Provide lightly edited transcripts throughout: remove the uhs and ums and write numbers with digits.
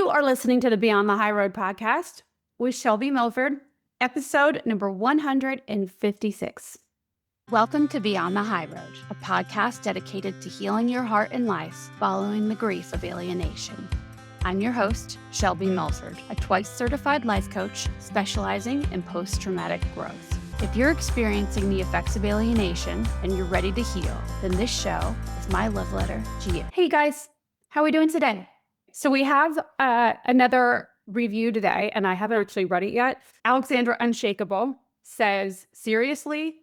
You are listening to the Beyond the High Road podcast with Shelby Milford, episode number 156. Welcome to Beyond the High Road, a podcast dedicated to healing your heart and life following the grief of alienation. I'm your host, Shelby Milford, a twice certified life coach specializing in post-traumatic growth. If you're experiencing the effects of alienation and you're ready to heal, then this show is my love letter to you. Hey guys, how are we doing today? So we have another review today, and I haven't actually read it yet. Alexandra Unshakable says, seriously?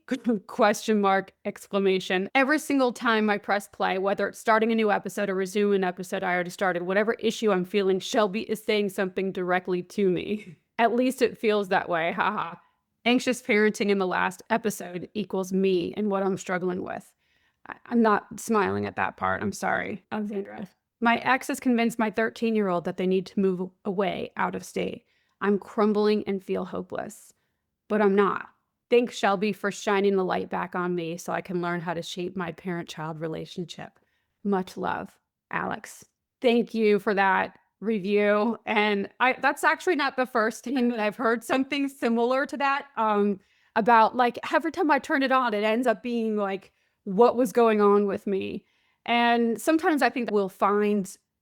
Question mark, exclamation. Every single time I press play, whether it's starting a new episode or resume an episode I already started, whatever issue I'm feeling, Shelby is saying something directly to me. At least it feels that way, haha. Anxious parenting in the last episode equals me and what I'm struggling with. I'm not smiling at that part. I'm sorry, Alexandra. My ex has convinced my 13-year-old that they need to move away out of state. I'm crumbling and feel hopeless, but I'm not. Thanks, Shelby, for shining the light back on me so I can learn how to shape my parent-child relationship. Much love, Alex. Thank you for that review. And that's actually not the first time that I've heard something similar to that. About like every time I turn it on, it ends up being like what was going on with me. And sometimes I think we'll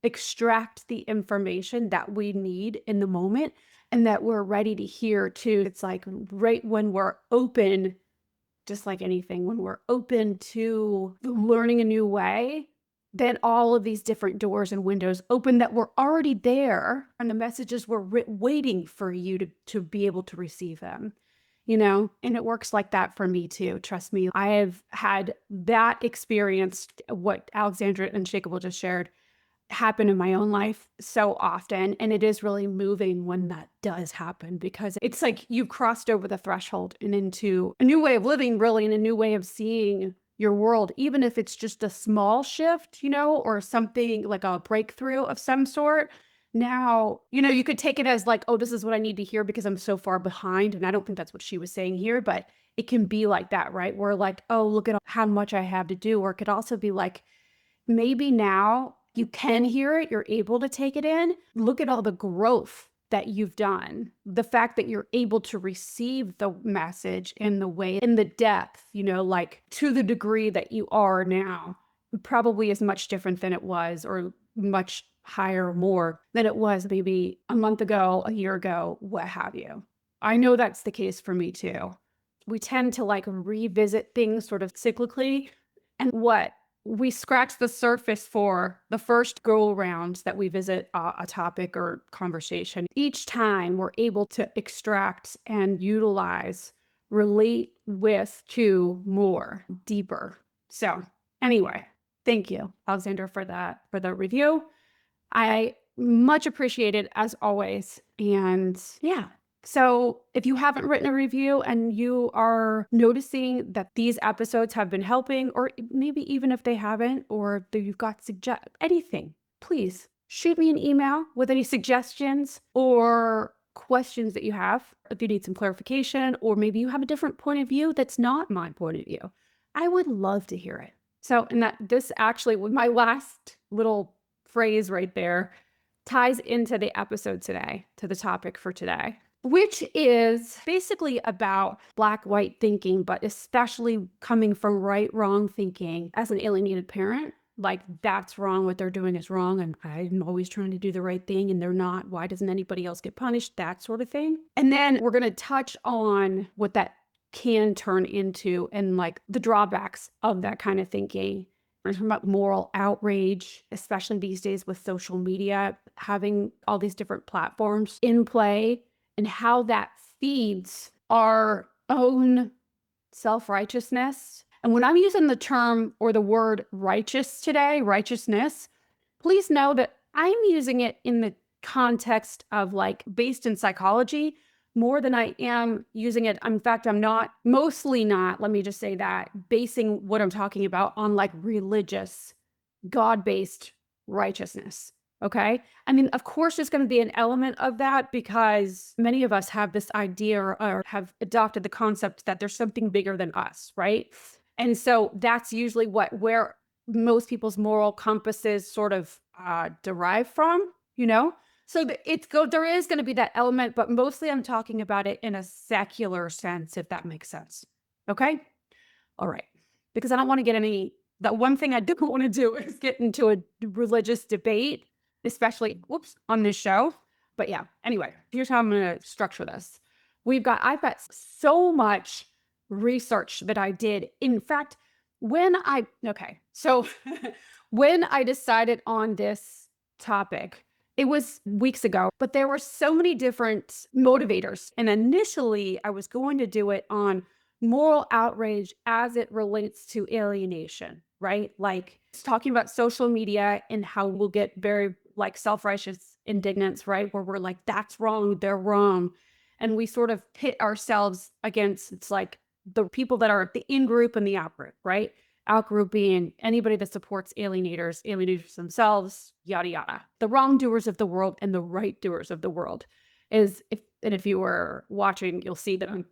extract the information that we need in the moment and that we're ready to hear too. It's like right when we're open, just like anything, when we're open to learning a new way, then all of these different doors and windows open that were already there and the messages were waiting for you to be able to receive them. You know, and it works like that for me too. Trust me, I have had that experience, what Alexandra Unshakable just shared, happen in my own life so often. And it is really moving when that does happen because it's like you crossed over the threshold and into a new way of living, really, and a new way of seeing your world, even if it's just a small shift, you know, or something like a breakthrough of some sort. Now, you know, you could take it as like, oh, this is what I need to hear because I'm so far behind. And I don't think that's what she was saying here, but it can be like that, right? Where like, oh, look at how much I have to do. Or it could also be like, maybe now you can hear it. You're able to take it in. Look at all the growth that you've done. The fact that you're able to receive the message in the way, in the depth, you know, like to the degree that you are now, probably is much different than it was, or much higher or more than it was maybe a month ago, a year ago, what have you. I know that's the case for me too. We tend to like revisit things sort of cyclically, and what we scratch the surface for the first go around that we visit a topic or conversation. Each time we're able to extract and utilize, relate with to more deeper. So anyway, thank you, Alexander, for the review. I much appreciate it as always. And yeah, so if you haven't written a review and you are noticing that these episodes have been helping, or maybe even if they haven't, or you've got anything, please shoot me an email with any suggestions or questions that you have. If you need some clarification, or maybe you have a different point of view that's not my point of view, I would love to hear it. So, and this actually, with my last little phrase right there, ties into the episode today, to the topic for today, which is basically about black-white thinking, but especially coming from right-wrong thinking as an alienated parent. Like, that's wrong, what they're doing is wrong, and I'm always trying to do the right thing, and they're not. Why doesn't anybody else get punished? That sort of thing. And then we're going to touch on what that can turn into and like the drawbacks of that kind of thinking. We're talking about moral outrage, especially these days with social media, having all these different platforms in play, and how that feeds our own self-righteousness. And when I'm using the term or the word righteous today, righteousness, please know that I'm using it in the context of like based in psychology more than I am using it. In fact, I'm mostly not, let me just say that, basing what I'm talking about on like religious, God-based righteousness. Okay. I mean, of course, there's going to be an element of that because many of us have this idea or have adopted the concept that there's something bigger than us, right? And so that's usually where most people's moral compasses sort of derive from, you know? So there is going to be that element, but mostly I'm talking about it in a secular sense, if that makes sense. Okay. All right. Because I don't want to that one thing I don't want to do is get into a religious debate, especially, on this show. But yeah, anyway, here's how I'm going to structure this. I've got so much research that I did. In fact, so when I decided on this topic, it was weeks ago, but there were so many different motivators. And initially, I was going to do it on moral outrage as it relates to alienation, right? Like it's talking about social media and how we'll get very like self-righteous indignance, right? Where we're like, that's wrong, they're wrong. And we sort of pit ourselves against, it's like the people that are the in group and the out group, right? Out group being anybody that supports alienators themselves, yada, yada. The wrongdoers of the world and the right doers of the world if you were watching, you'll see that I'm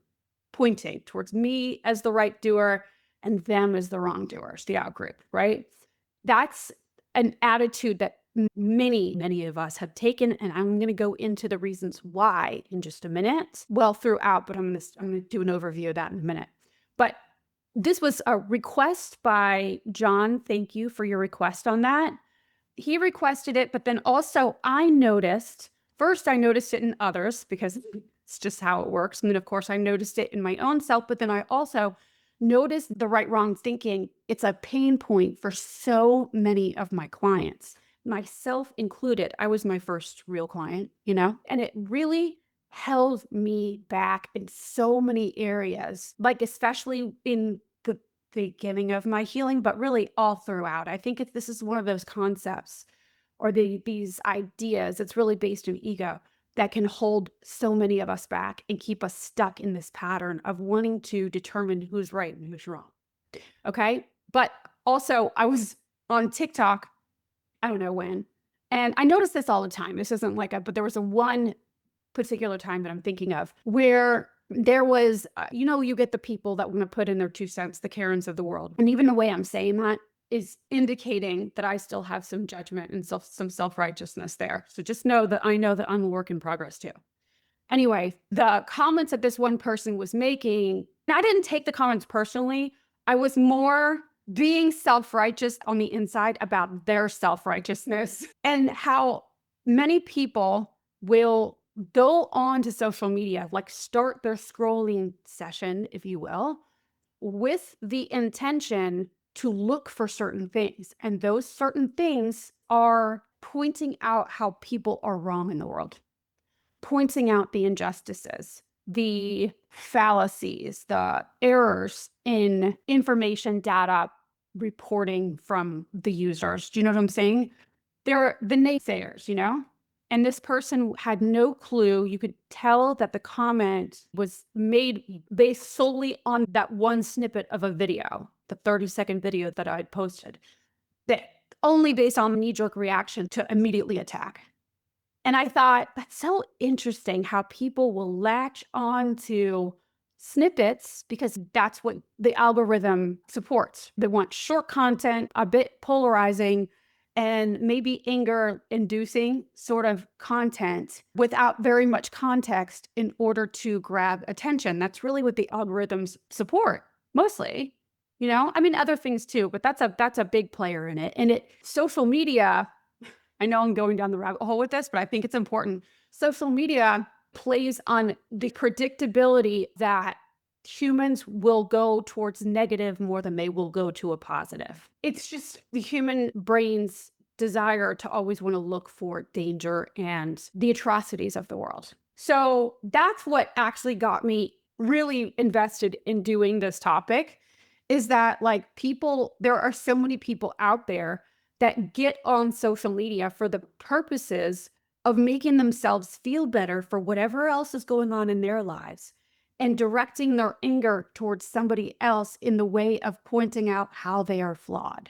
pointing towards me as the right doer and them as the wrongdoers, the out group, right? That's an attitude that many of us have taken, and I'm going to go into the reasons why in just a minute. Well, throughout, but I'm going to do an overview of that in a minute. But this was a request by John. Thank you for your request on that. He requested it, but then also I noticed it in others because it's just how it works. And then, of course, I noticed it in my own self, but then I also noticed the right wrong thinking. It's a pain point for so many of my clients, myself included. I was my first real client, and it really held me back in so many areas, like especially in the beginning of my healing, but really all throughout. I think this is one of those concepts or these ideas. It's really based in ego that can hold so many of us back and keep us stuck in this pattern of wanting to determine who's right and who's wrong. Okay. But also I was on TikTok, I don't know when, and I notice this all the time. This isn't but there was one particular time that I'm thinking of where there was, you get the people that want to put in their 2 cents, the Karens of the world. And even the way I'm saying that is indicating that I still have some judgment and some self-righteousness there. So just know that I know that I'm a work in progress too. Anyway, the comments that this one person was making, I didn't take the comments personally. I was more being self-righteous on the inside about their self-righteousness and how many people will go on to social media, like start their scrolling session, if you will, with the intention to look for certain things. And those certain things are pointing out how people are wrong in the world, pointing out the injustices, the fallacies, the errors in information data reporting from the users. Do you know what I'm saying? They're the naysayers, And this person had no clue. You could tell that the comment was made based solely on that one snippet of a video, the 30-second video that I'd posted, that only based on knee-jerk reaction to immediately attack. And I thought, that's so interesting how people will latch on to snippets because that's what the algorithm supports. They want short content, a bit polarizing, and maybe anger-inducing sort of content without very much context in order to grab attention. That's really what the algorithms support, mostly. Other things too, but that's a big player in it. And social media, I know I'm going down the rabbit hole with this, but I think it's important. Social media plays on the predictability that humans will go towards negative more than they will go to a positive. It's just the human brain's desire to always want to look for danger and the atrocities of the world. So that's what actually got me really invested in doing this topic, is that there are so many people out there that get on social media for the purposes of making themselves feel better for whatever else is going on in their lives and directing their anger towards somebody else in the way of pointing out how they are flawed,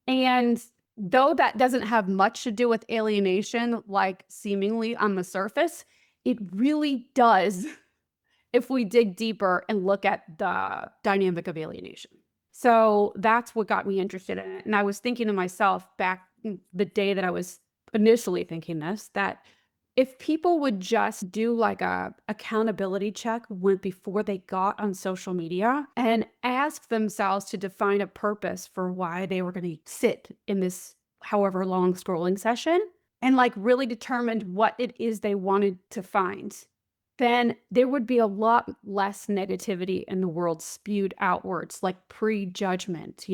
And though that doesn't have much to do with alienation, like seemingly on the surface, it really does if we dig deeper and look at the dynamic of alienation. So that's what got me interested in it. And I was thinking to myself back the day that I was initially thinking this, that if people would just do like a accountability check before they got on social media and ask themselves to define a purpose for why they were going to sit in this however long scrolling session and like really determined what it is they wanted to find, then there would be a lot less negativity in the world spewed outwards, like prejudgment,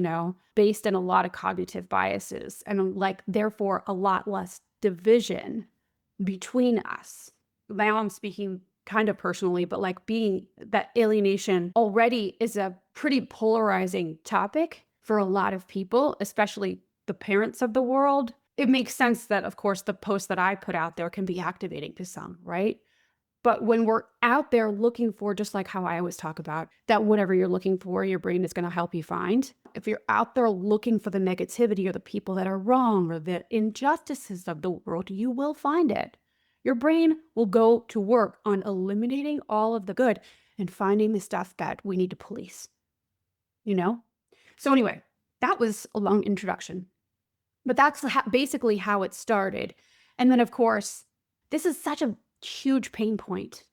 based in a lot of cognitive biases, and like therefore a lot less division between us. Now I'm speaking kind of personally, but like being that alienation already is a pretty polarizing topic for a lot of people, especially the parents of the world. It makes sense that, of course, the post that I put out there can be activating to some, right? But when we're out there looking for, just like how I always talk about, that whatever you're looking for, your brain is going to help you find. If you're out there looking for the negativity or the people that are wrong or the injustices of the world, you will find it. Your brain will go to work on eliminating all of the good and finding the stuff that we need to police, So anyway, that was a long introduction. But that's basically how it started. And then, of course, this is such a huge pain point,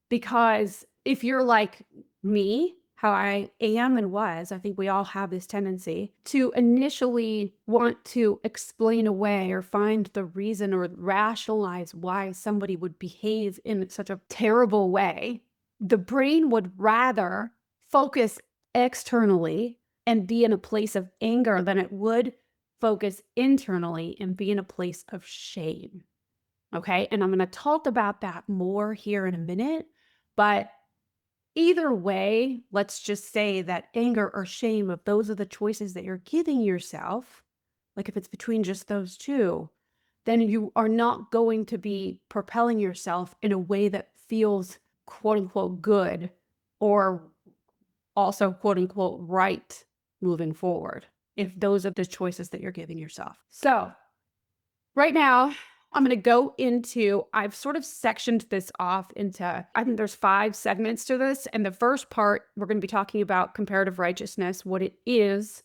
because if you're like me, how I am and was, I think we all have this tendency to initially want to explain away or find the reason or rationalize why somebody would behave in such a terrible way. The brain would rather focus externally and be in a place of anger than it would focus internally and be in a place of shame. Okay. And I'm going to talk about that more here in a minute. But either way, let's just say that anger or shame, if those are the choices that you're giving yourself, like if it's between just those two, then you are not going to be propelling yourself in a way that feels quote unquote good or also quote unquote right moving forward, if those are the choices that you're giving yourself. So right now, I'm going to go into, I've sort of sectioned this off into, I think there's 5 segments to this. And the first part, we're going to be talking about comparative righteousness, what it is,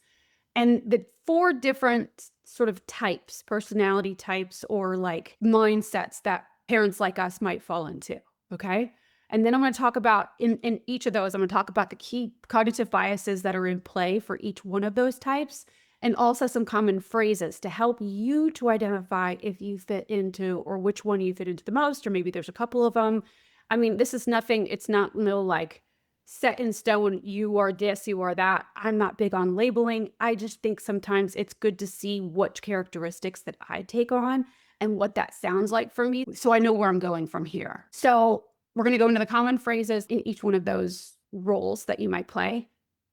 and the 4 different sort of types, personality types, or like mindsets that parents like us might fall into. Okay. And then I'm going to talk about, in each of those, I'm going to talk about the key cognitive biases that are in play for each one of those types, and also some common phrases to help you to identify if you fit into, or which one you fit into the most, or maybe there's a couple of them. I mean, this is nothing, it's not no like set in stone, you are this, you are that. I'm not big on labeling. I just think sometimes it's good to see what characteristics that I take on and what that sounds like for me, so I know where I'm going from here. So we're going to go into the common phrases in each one of those roles that you might play.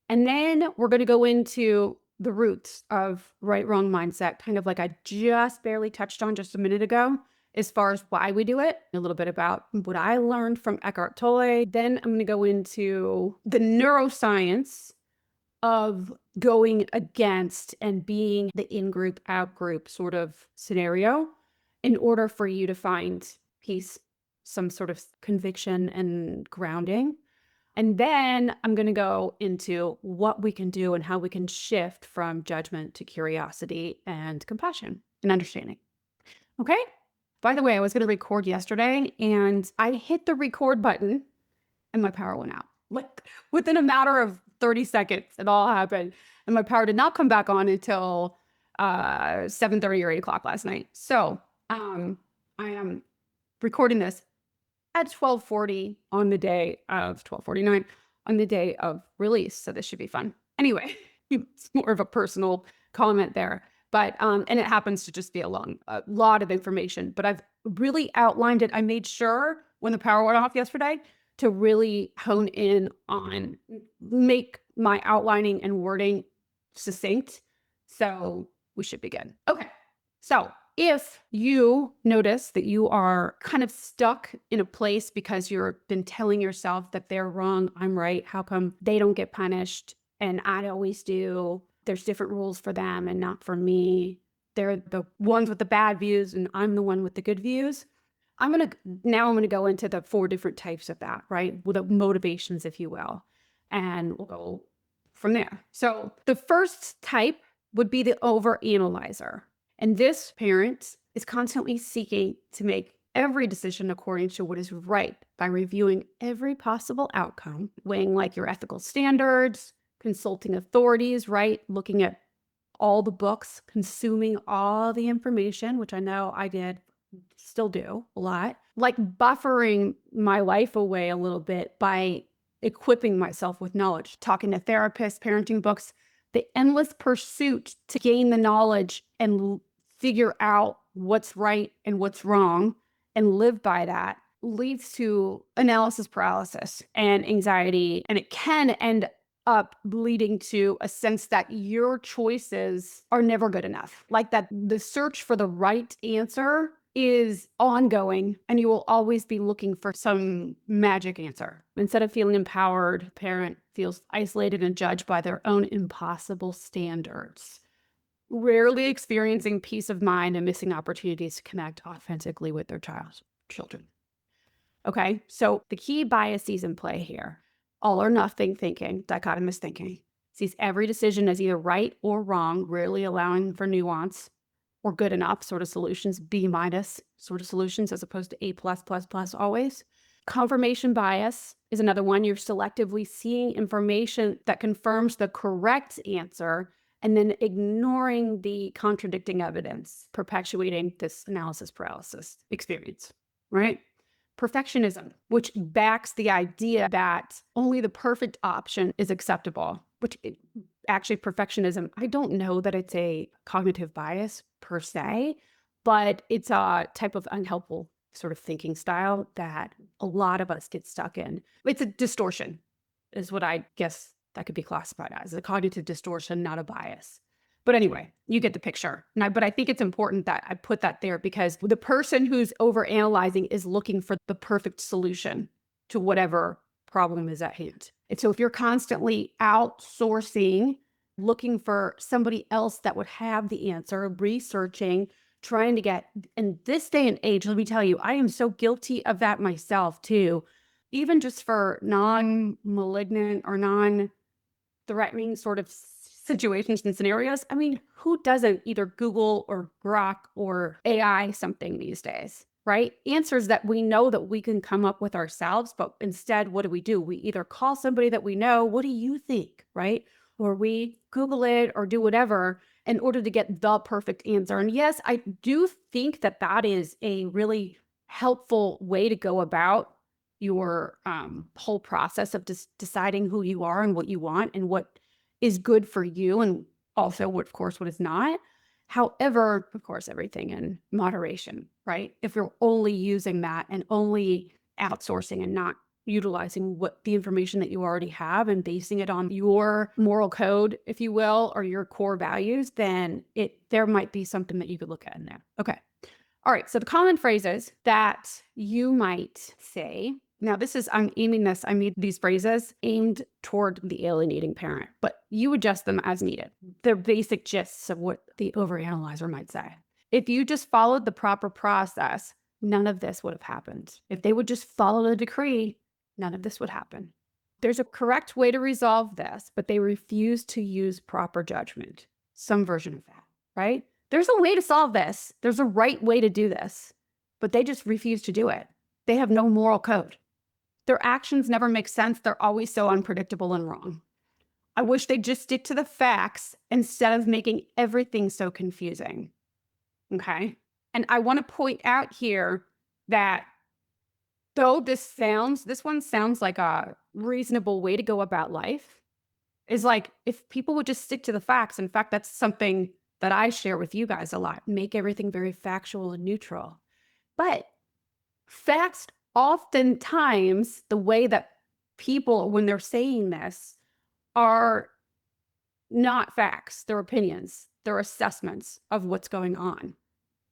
And then we're going to go into the roots of right-wrong mindset, kind of like I just barely touched on just a minute ago, as far as why we do it, a little bit about what I learned from Eckhart Tolle. Then I'm going to go into the neuroscience of going against and being the in-group, out-group sort of scenario in order for you to find peace, some sort of conviction and grounding. And then I'm going to go into what we can do and how we can shift from judgment to curiosity and compassion and understanding. Okay? By the way, I was going to record yesterday and I hit the record button and my power went out. Like within a matter of 30 seconds, it all happened. And my power did not come back on until 7:30 or 8 o'clock last night. So I am recording this at 12:40 on the day of 12:49 on the day of release. So this should be fun. Anyway, it's more of a personal comment there. But, and it happens to just be a lot of information, but I've really outlined it. I made sure when the power went off yesterday to really hone in on, make my outlining and wording succinct. So we should begin. Okay. So if you notice that you are kind of stuck in a place because you've been telling yourself that they're wrong, I'm right, how come they don't get punished and I always do? There's different rules for them and not for me. They're the ones with the bad views and I'm the one with the good views. I'm going to go into the 4 different types of that, right? With the motivations, if you will, and we'll go from there. So the first type would be the overanalyzer. And this parent is constantly seeking to make every decision according to what is right by reviewing every possible outcome, weighing like your ethical standards, consulting authorities, right? Looking at all the books, consuming all the information, which I know I did, still do a lot, like buffering my life away a little bit by equipping myself with knowledge, talking to therapists, parenting books, the endless pursuit to gain the knowledge and figure out what's right and what's wrong and live by that leads to analysis paralysis and anxiety. And it can end up leading to a sense that your choices are never good enough. Like that the search for the right answer is ongoing and you will always be looking for some magic answer. Instead of feeling empowered, parent feels isolated and judged by their own impossible standards, rarely experiencing peace of mind and missing opportunities to connect authentically with their children. Okay, so the key biases in play here: all or nothing thinking, dichotomous thinking, sees every decision as either right or wrong, rarely allowing for nuance, or good enough sort of solutions, B- sort of solutions, as opposed to A+++ always. Confirmation bias is another one. You're selectively seeing information that confirms the correct answer and then ignoring the contradicting evidence, perpetuating this analysis paralysis experience, right? Perfectionism, which backs the idea that only the perfect option is acceptable, actually perfectionism, I don't know that it's a cognitive bias per se, but it's a type of unhelpful sort of thinking style that a lot of us get stuck in. It's a distortion is what I guess that could be classified as a cognitive distortion, not a bias. But anyway, you get the picture. But I think it's important that I put that there because the person who's overanalyzing is looking for the perfect solution to whatever problem is at hand. And so if you're constantly outsourcing, looking for somebody else that would have the answer, researching, trying to get, in this day and age, let me tell you, I am so guilty of that myself too. Even just for non-malignant or non-threatening sort of situations and scenarios. I mean, who doesn't either Google or Grok or AI something these days, right? Answers that we know that we can come up with ourselves, but instead, what do? We either call somebody that we know, what do you think, right? Or we Google it or do whatever in order to get the perfect answer. And yes, I do think that that is a really helpful way to go about your whole process of deciding who you are and what you want and what is good for you, and also what, of course, what is not. However, of course, everything in moderation, right? If you're only using that and only outsourcing and not utilizing what the information that you already have and basing it on your moral code, if you will, or your core values, then there might be something that you could look at in there. Okay. All right. So the common phrases that you might say. Now, I made these phrases aimed toward the alienating parent, but you adjust them as needed. They're basic gists of what the overanalyzer might say. If you just followed the proper process, none of this would have happened. If they would just follow the decree, none of this would happen. There's a correct way to resolve this, but they refuse to use proper judgment. Some version of that, right? There's a way to solve this. There's a right way to do this, but they just refuse to do it. They have no moral code. Their actions never make sense. They're always so unpredictable and wrong. I wish they'd just stick to the facts instead of making everything so confusing. Okay? And I want to point out here that though this one sounds like a reasonable way to go about life, is like if people would just stick to the facts. In fact, that's something that I share with you guys a lot. Make everything very factual and neutral. But facts, oftentimes, the way that people, when they're saying this, are not facts. They're opinions. They're assessments of what's going on.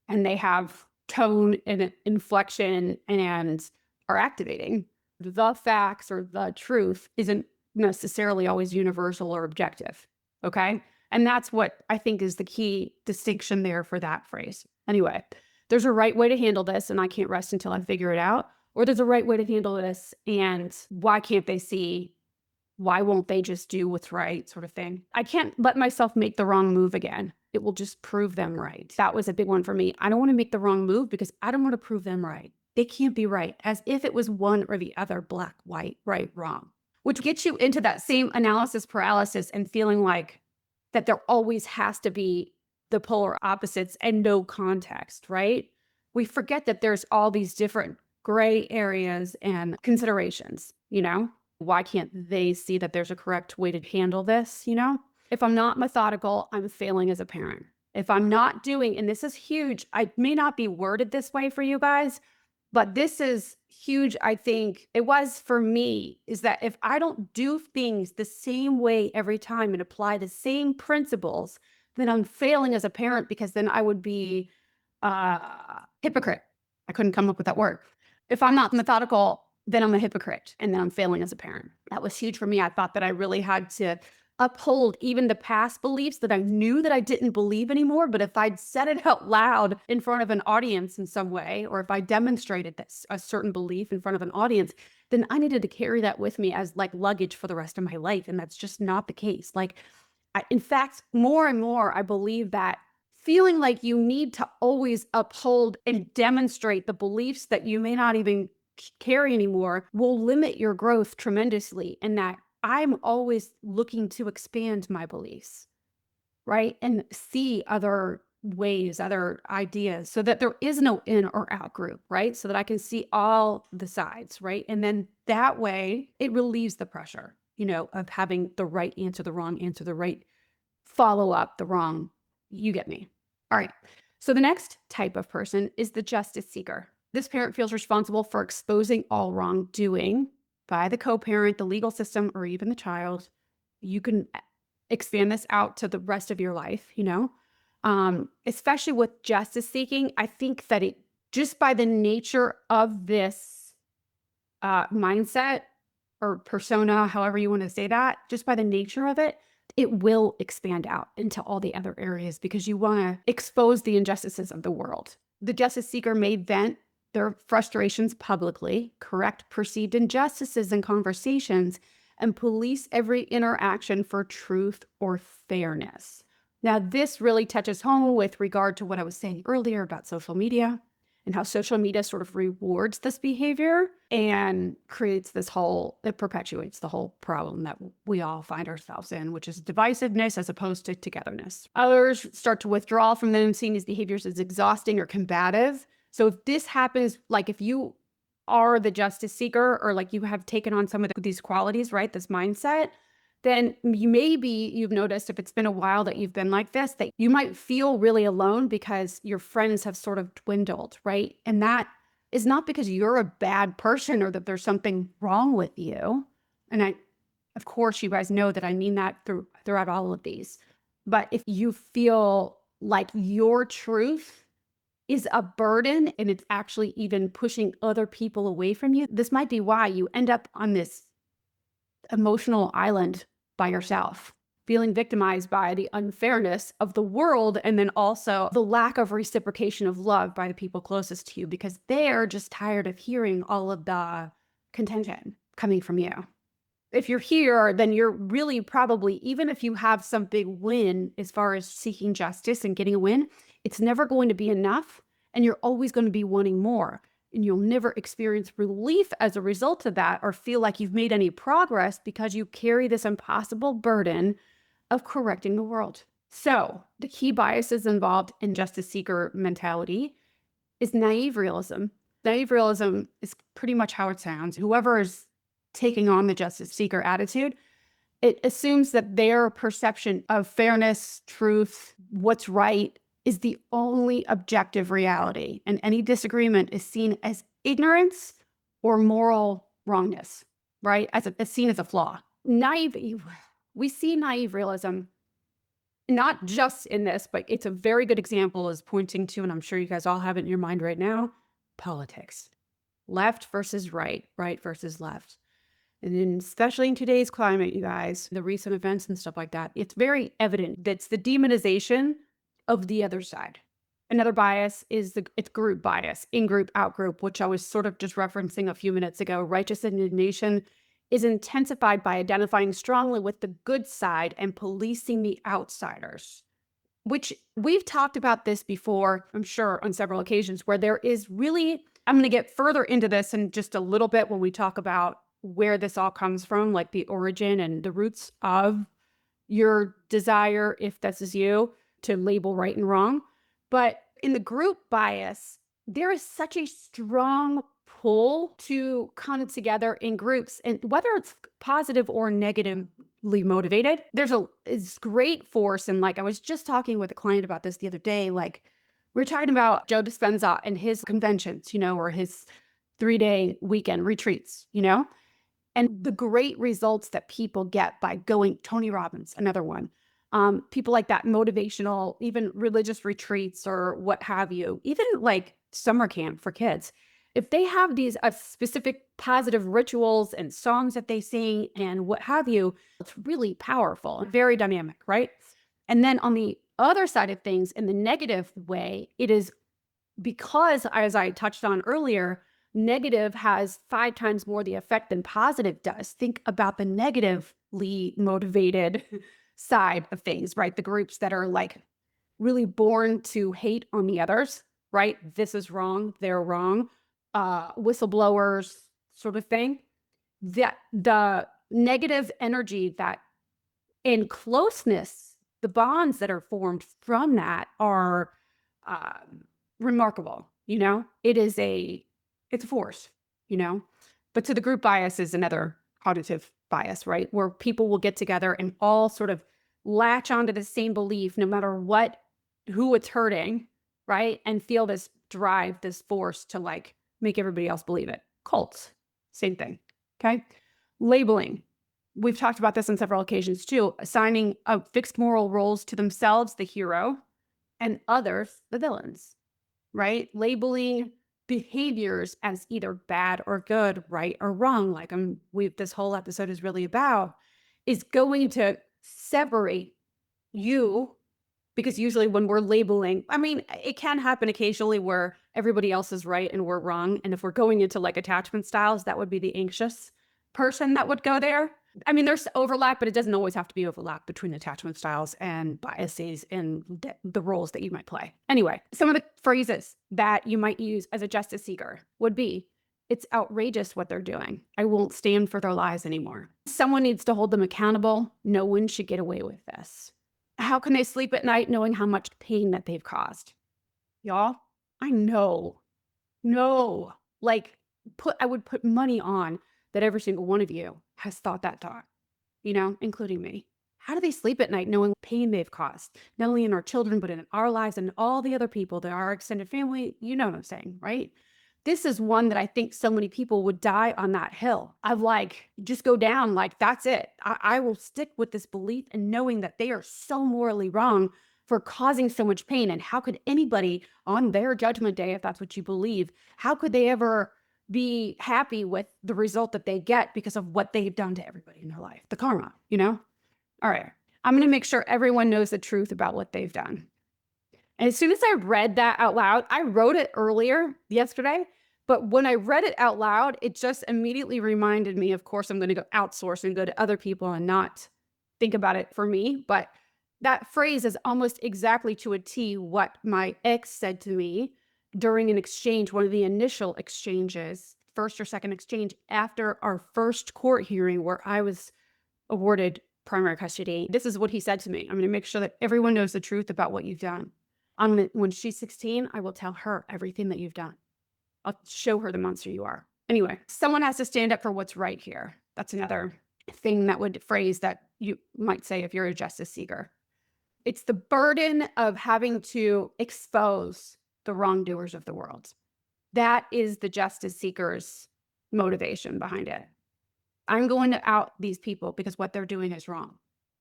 And they have tone and inflection and are activating. The facts or the truth isn't necessarily always universal or objective. Okay? And that's what I think is the key distinction there for that phrase. Anyway, there's a right way to handle this, and I can't rest until I figure it out. Or there's a right way to handle this, and why can't they see? Why won't they just do what's right, sort of thing? I can't let myself make the wrong move again it will just prove them right. That was a big one for me. I don't want to make the wrong move because I don't want to prove them right. They can't be right, as if it was one or the other, black, white, right, wrong, which gets you into that same analysis paralysis and feeling like that there always has to be the polar opposites and no context, right? We forget that there's all these different gray areas and considerations, Why can't they see that there's a correct way to handle this, If I'm not methodical, I'm failing as a parent. If I'm not doing, and this is huge, I may not be worded this way for you guys, but this is huge. I think it was for me, is that if I don't do things the same way every time and apply the same principles, then I'm failing as a parent, because then I would be hypocrite. I couldn't come up with that word. If I'm not methodical, then I'm a hypocrite, and then I'm failing as a parent. That was huge for me. I thought that I really had to uphold even the past beliefs that I knew that I didn't believe anymore. But if I'd said it out loud in front of an audience in some way, or if I demonstrated a certain belief in front of an audience, then I needed to carry that with me as like luggage for the rest of my life. And that's just not the case. In fact, more and more, I believe that feeling like you need to always uphold and demonstrate the beliefs that you may not even carry anymore will limit your growth tremendously. And that I'm always looking to expand my beliefs, right? And see other ways, other ideas, so that there is no in or out group, right? So that I can see all the sides, right? And then that way it relieves the pressure, of having the right answer, the wrong answer, the right follow up, the wrong, you get me. All right. So the next type of person is the justice seeker. This parent feels responsible for exposing all wrongdoing by the co-parent, the legal system, or even the child. You can expand this out to the rest of your life, especially with justice seeking. I think that it, just by the nature of this mindset or persona, however you want to say that, just by the nature of it, it will expand out into all the other areas, because you want to expose the injustices of the world. The justice seeker may vent their frustrations publicly, correct perceived injustices in conversations, and police every interaction for truth or fairness. Now, this really touches home with regard to what I was saying earlier about social media, and how social media sort of rewards this behavior and creates it perpetuates the whole problem that we all find ourselves in, which is divisiveness as opposed to togetherness. Others start to withdraw from them, seeing these behaviors as exhausting or combative. So if this happens, like if you are the justice seeker, or like you have taken on some of these qualities, right, this mindset, then you've noticed, if it's been a while that you've been like this, that you might feel really alone because your friends have sort of dwindled, right? And that is not because you're a bad person or that there's something wrong with you. And of course, you guys know that I mean that throughout all of these. But if you feel like your truth is a burden and it's actually even pushing other people away from you, this might be why you end up on this emotional island by yourself, feeling victimized by the unfairness of the world, and then also the lack of reciprocation of love by the people closest to you, because they're just tired of hearing all of the contention coming from you. If you're here, then you're really probably, even if you have some big win as far as seeking justice and getting a win, it's never going to be enough, and you're always going to be wanting more. And you'll never experience relief as a result of that, or feel like you've made any progress, because you carry this impossible burden of correcting the world. So the key biases involved in justice seeker mentality is naive realism. Naive realism is pretty much how it sounds. Whoever is taking on the justice seeker attitude, it assumes that their perception of fairness, truth, what's right, is the only objective reality, and any disagreement is seen as ignorance or moral wrongness, right? As seen as a flaw. We see naive realism not just in this, but it's a very good example is pointing to, and I'm sure you guys all have it in your mind right now, politics. Left versus right, right versus left. And then especially in today's climate, you guys, the recent events and stuff like that, it's very evident that it's the demonization of the other side. Another bias is it's group bias, in-group, out-group, which I was sort of just referencing a few minutes ago. Righteous indignation is intensified by identifying strongly with the good side and policing the outsiders. which we've talked about this before, I'm sure, on several occasions, where there is really, I'm going to get further into this in just a little bit when we talk about where this all comes from, like the origin and the roots of your desire, if this is you, to label right and wrong. But in the group bias, there is such a strong pull to come together in groups, and whether it's positive or negatively motivated, it's great force. And like I was just talking with a client about this the other day, like we are talking about Joe Dispenza and his conventions, or his 3-day weekend retreats, and the great results that people get by going. Tony Robbins, another one. People like that, motivational, even religious retreats or what have you, even like summer camp for kids. If they have these specific positive rituals and songs that they sing and what have you, it's really powerful and very dynamic, right? And then on the other side of things, in the negative way, it is because, as I touched on earlier, negative has 5 times more the effect than positive does. Think about the negatively motivated side of things, right? The groups that are like really born to hate on the others, right? This is wrong, they're wrong, whistleblowers sort of thing. That the negative energy that in closeness, the bonds that are formed from that are remarkable. It's a force, but to the group bias is another cognitive bias, right? Where people will get together and all sort of latch onto the same belief, no matter who it's hurting, right? And feel this drive, this force to like make everybody else believe it. Cults, same thing. Okay. Labeling. We've talked about this on several occasions too, assigning fixed moral roles to themselves, the hero, and others, the villains, right? Labeling behaviors as either bad or good, right or wrong, like this whole episode is really about, is going to separate you. Because usually when we're labeling, it can happen occasionally where everybody else is right and we're wrong. And if we're going into like attachment styles, that would be the anxious person that would go there. There's overlap, but it doesn't always have to be overlap between attachment styles and biases and the roles that you might play. Anyway, some of the phrases that you might use as a justice seeker would be, it's outrageous what they're doing. I won't stand for their lies anymore. Someone needs to hold them accountable. No one should get away with this. How can they sleep at night knowing how much pain that they've caused? Y'all, I know. No. I would put money on that every single one of you has thought that thought, including me. How do they sleep at night knowing pain they've caused, not only in our children, but in our lives and all the other people that are our extended family? You know what I'm saying, right? This is one that I think so many people would die on that hill of just go down, that's it. I will stick with this belief and knowing that they are so morally wrong for causing so much pain. And how could anybody on their judgment day, if that's what you believe, how could they ever be happy with the result that they get because of what they've done to everybody in their life? The karma, All right. I'm going to make sure everyone knows the truth about what they've done. And as soon as I read that out loud, I wrote it earlier yesterday, but when I read it out loud, it just immediately reminded me, of course, I'm going to go outsource and go to other people and not think about it for me. But that phrase is almost exactly to a T what my ex said to me during an exchange, one of the initial exchanges, first or second exchange after our first court hearing where I was awarded primary custody. This is what he said to me. I'm going to make sure that everyone knows the truth about what you've done. When she's 16, I will tell her everything that you've done. I'll show her the monster you are. Anyway, someone has to stand up for what's right here. That's another phrase that you might say if you're a justice seeker. It's the burden of having to expose the wrongdoers of the world. That is the justice seeker's motivation behind it. I'm going to out these people because what they're doing is wrong.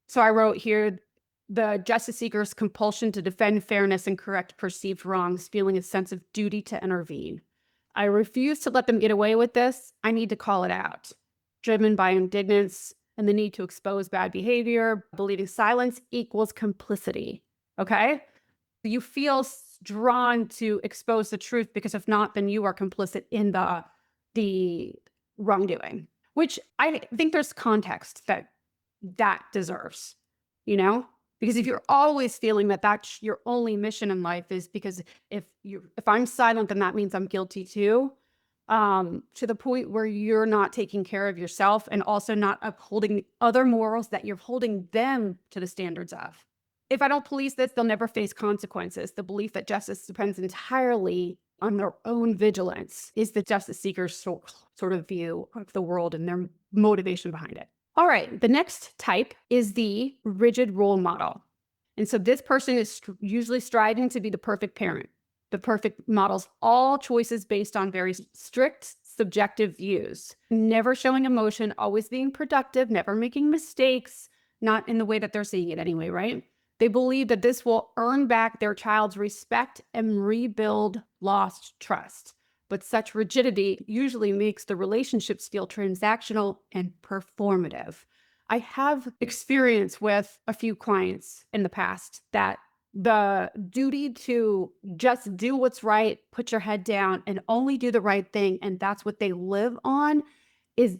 So I wrote here, the justice seeker's compulsion to defend fairness and correct perceived wrongs, feeling a sense of duty to intervene. I refuse to let them get away with this. I need to call it out. Driven by indignance and the need to expose bad behavior, believing silence equals complicity. Okay? You feel drawn to expose the truth because if not, then you are complicit in the wrongdoing, which I think there's context that deserves, Because if you're always feeling that that's your only mission in life is because if I'm silent, then that means I'm guilty too. To the point where you're not taking care of yourself and also not upholding the other morals that you're holding them to the standards of. If I don't police this, they'll never face consequences. The belief that justice depends entirely on their own vigilance is the justice seeker's sort of view of the world and their motivation behind it. All right, the next type is the rigid role model. And so this person is usually striving to be the perfect parent. The perfect models all choices based on very strict subjective views, never showing emotion, always being productive, never making mistakes, not in the way that they're seeing it anyway, right? They believe that this will earn back their child's respect and rebuild lost trust. But such rigidity usually makes the relationships feel transactional and performative. I have experience with a few clients in the past that the duty to just do what's right, put your head down, and only do the right thing, and that's what they live on, is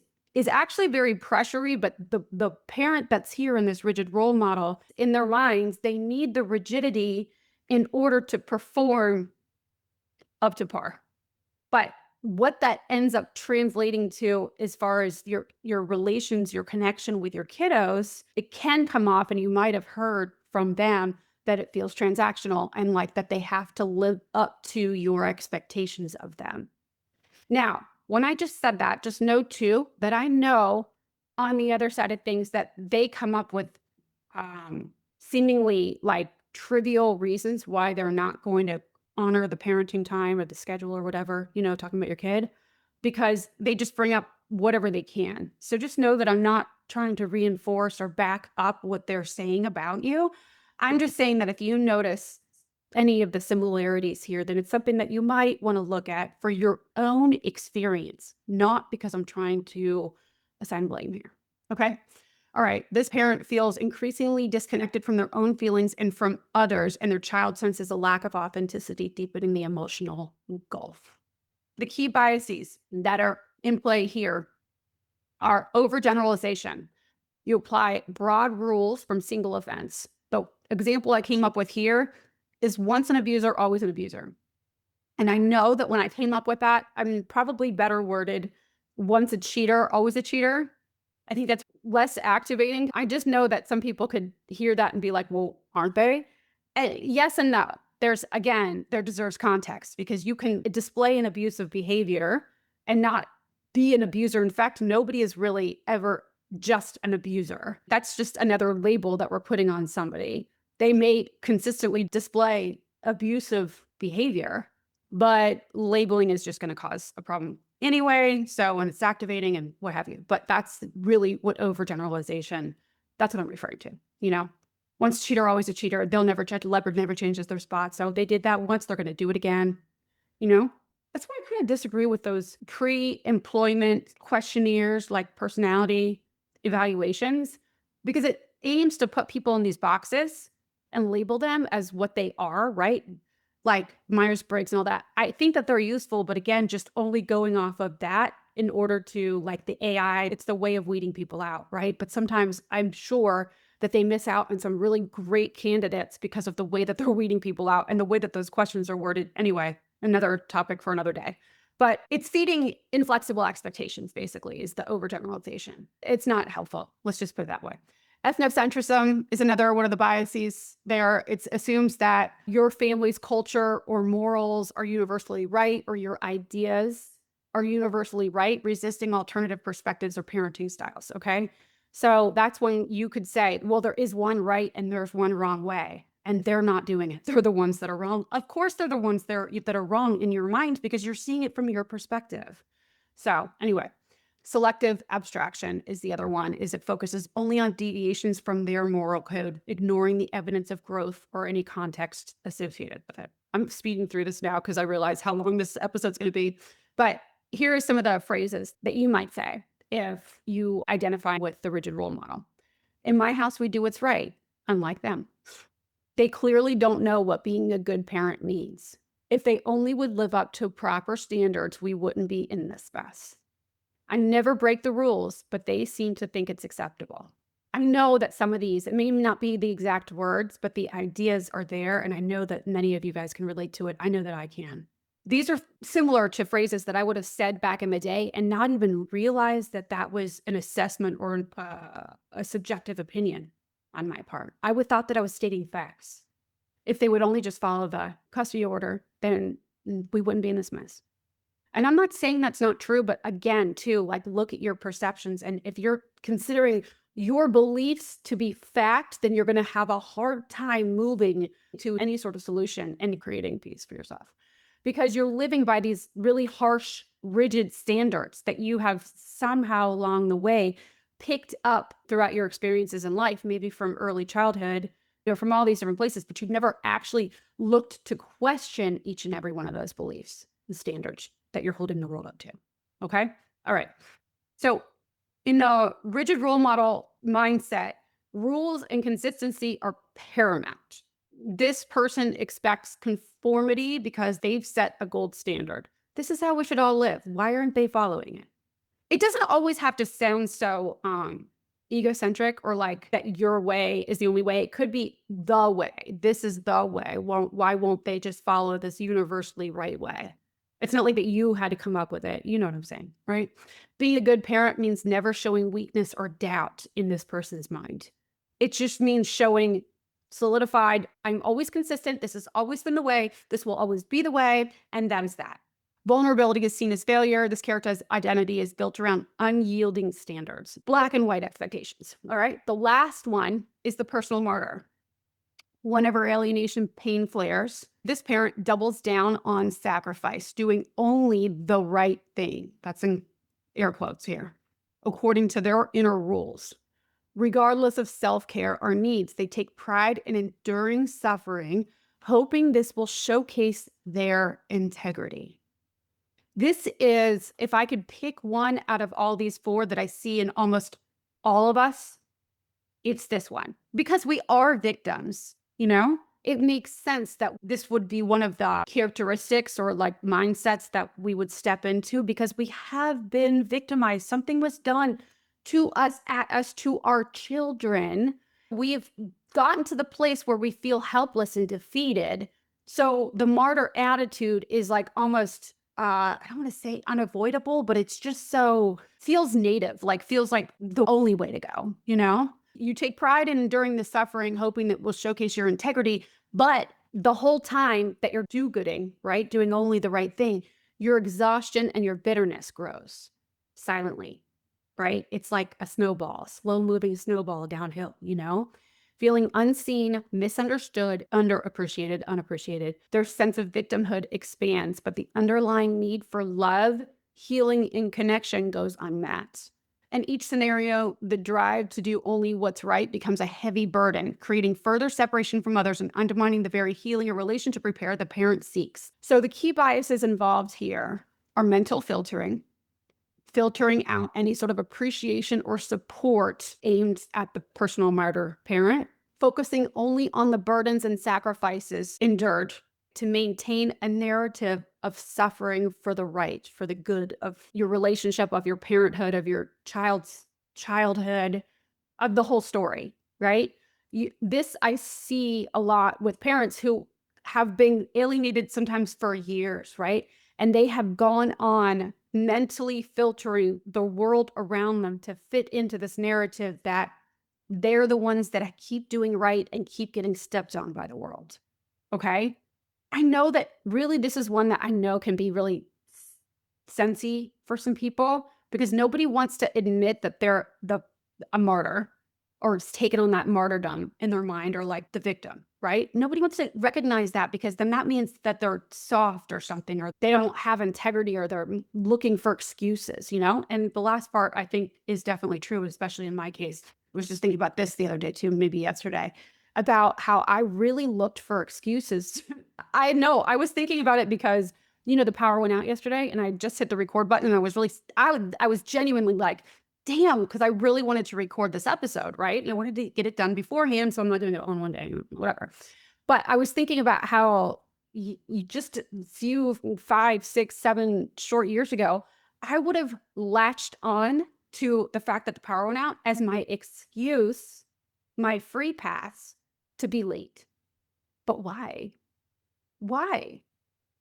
actually very pressury. But the parent that's here in this rigid role model, in their minds, they need the rigidity in order to perform up to par. But what that ends up translating to as far as your relations, your connection with your kiddos, it can come off, and you might have heard from them that it feels transactional and like that they have to live up to your expectations of them. Now, when I just said that, just know too that I know on the other side of things that they come up with seemingly like trivial reasons why they're not going to honor the parenting time or the schedule or whatever, talking about your kid, because they just bring up whatever they can. So just know that I'm not trying to reinforce or back up what they're saying about you. I'm just saying that if you notice any of the similarities here, then it's something that you might want to look at for your own experience, not because I'm trying to assign blame here. Okay. All right, this parent feels increasingly disconnected from their own feelings and from others, and their child senses a lack of authenticity, deepening the emotional gulf. The key biases that are in play here are overgeneralization. You apply broad rules from single events. The example I came up with here is once an abuser, always an abuser. And I know that when I came up with that, I'm probably better worded, once a cheater, always a cheater. I think that's less activating. I just know that some people could hear that and be like, well, aren't they? And yes and no. There deserves context, because you can display an abusive behavior and not be an abuser. In fact, nobody is really ever just an abuser. That's just another label that we're putting on somebody. They may consistently display abusive behavior, but labeling is just going to cause a problem anyway. So when it's activating and what have you, but that's really what overgeneralization, that's what I'm referring to. Once a cheater, always a cheater. They'll never change. Leopard never changes their spot. So they did that once, they're going to do it again. That's why I kind of disagree with those pre-employment questionnaires, like personality evaluations, because it aims to put people in these boxes and label them as what they are, right? Like Myers-Briggs and all that. I think that they're useful, but again, just only going off of that in order to, like the AI, it's the way of weeding people out, right? But sometimes I'm sure that they miss out on some really great candidates because of the way that they're weeding people out and the way that those questions are worded. Anyway, another topic for another day. But it's feeding inflexible expectations, basically, is the overgeneralization. It's not helpful. Let's just put it that way. Ethnocentrism is another one of the biases there. It assumes that your family's culture or morals are universally right, or your ideas are universally right, resisting alternative perspectives or parenting styles, okay? So that's when you could say, well, there is one right and there's one wrong way, and they're not doing it. They're the ones that are wrong. Of course, they're the ones that are wrong in your mind because you're seeing it from your perspective. So anyway, selective abstraction is the other one, is it focuses only on deviations from their moral code, ignoring the evidence of growth or any context associated with it. I'm speeding through this now because I realize how long this episode's going to be. But here are some of the phrases that you might say if you identify with the rigid role model. In my house, we do what's right, unlike them. They clearly don't know what being a good parent means. If they only would live up to proper standards, we wouldn't be in this mess. I never break the rules, but they seem to think it's acceptable. I know that some of these, it may not be the exact words, but the ideas are there. And I know that many of you guys can relate to it. I know that I can. These are similar to phrases that I would have said back in the day and not even realize that that was an assessment or a subjective opinion on my part. I would thought that I was stating facts. If they would only just follow the custody order, then we wouldn't be in this mess. And I'm not saying that's not true, but again, too, like look at your perceptions. And if you're considering your beliefs to be fact, then you're going to have a hard time moving to any sort of solution and creating peace for yourself because you're living by these really harsh, rigid standards that you have somehow along the way picked up throughout your experiences in life, maybe from early childhood, from all these different places, but you've never actually looked to question each and every one of those beliefs and standards that you're holding the world up to. Okay. All right. So in the rigid role model mindset, rules and consistency are paramount. This person expects conformity because they've set a gold standard. This is how we should all live. Why aren't they following it? It doesn't always have to sound so egocentric or like that your way is the only way. It could be the way. This is the way. Why won't they just follow this universally right way? It's not like that you had to come up with it. You know what I'm saying, right? Being a good parent means never showing weakness or doubt in this person's mind. It just means showing solidified, I'm always consistent. This has always been the way. This will always be the way. And that is that. Vulnerability is seen as failure. This character's identity is built around unyielding standards, black and white expectations. All right. The last one is the personal martyr. Whenever alienation pain flares, this parent doubles down on sacrifice, doing only the right thing. That's in air quotes here, according to their inner rules. Regardless of self-care or needs, they take pride in enduring suffering, hoping this will showcase their integrity. This is, if I could pick one out of all these four that I see in almost all of us, it's this one. Because we are victims, it makes sense that this would be one of the characteristics or like mindsets that we would step into because we have been victimized. Something was done to us, at us, to our children. We've gotten to the place where we feel helpless and defeated. So the martyr attitude is like almost I don't want to say unavoidable, but it's just feels native, like feels like the only way to go, You take pride in enduring the suffering, hoping that will showcase your integrity, but the whole time that you're do-gooding, right, doing only the right thing, your exhaustion and your bitterness grows silently, right? It's like a snowball, slow-moving snowball downhill, Feeling unseen, misunderstood, underappreciated, unappreciated. Their sense of victimhood expands, but the underlying need for love, healing, and connection goes unmet. In each scenario, the drive to do only what's right becomes a heavy burden, creating further separation from others and undermining the very healing or relationship repair the parent seeks. So the key biases involved here are mental filtering out any sort of appreciation or support aimed at the personal martyr parent, focusing only on the burdens and sacrifices endured to maintain a narrative of suffering for the good of your relationship, of your parenthood, of your child's childhood, of the whole story, right? This I see a lot with parents who have been alienated sometimes for years, right? And they have gone on mentally filtering the world around them to fit into this narrative that they're the ones that keep doing right and keep getting stepped on by the world. Okay? I know that really this is one that I know can be really sensy for some people because nobody wants to admit that they're a martyr or is taken on that martyrdom in their mind or like the victim, right? Nobody wants to recognize that because then that means that they're soft or something, or they don't have integrity, or they're looking for excuses, And the last part I think is definitely true, especially in my case. I was just thinking about this the other day too, maybe yesterday, about how I really looked for excuses. I know I was thinking about it because, the power went out yesterday and I just hit the record button and I was genuinely like, damn, because I really wanted to record this episode, right? And I wanted to get it done beforehand, so I'm not doing it on one day, whatever. But I was thinking about how you just a few, 5, 6, 7 short years ago, I would have latched on to the fact that the power went out as my excuse, my free pass to be late. But why? Why?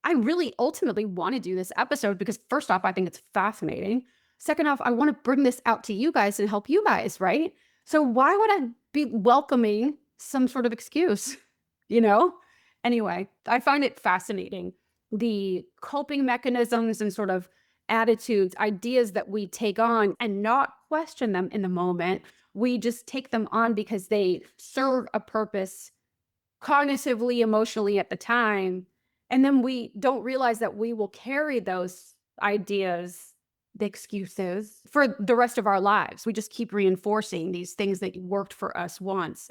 I really ultimately want to do this episode because first off, I think it's fascinating. Second off, I want to bring this out to you guys and help you guys, right? So why would I be welcoming some sort of excuse, you know? Anyway, I find it fascinating. The coping mechanisms and sort of attitudes, ideas that we take on and not question them in the moment. We just take them on because they serve a purpose cognitively, emotionally at the time. And then we don't realize that we will carry those ideas, the excuses, for the rest of our lives. We just keep reinforcing these things that worked for us once.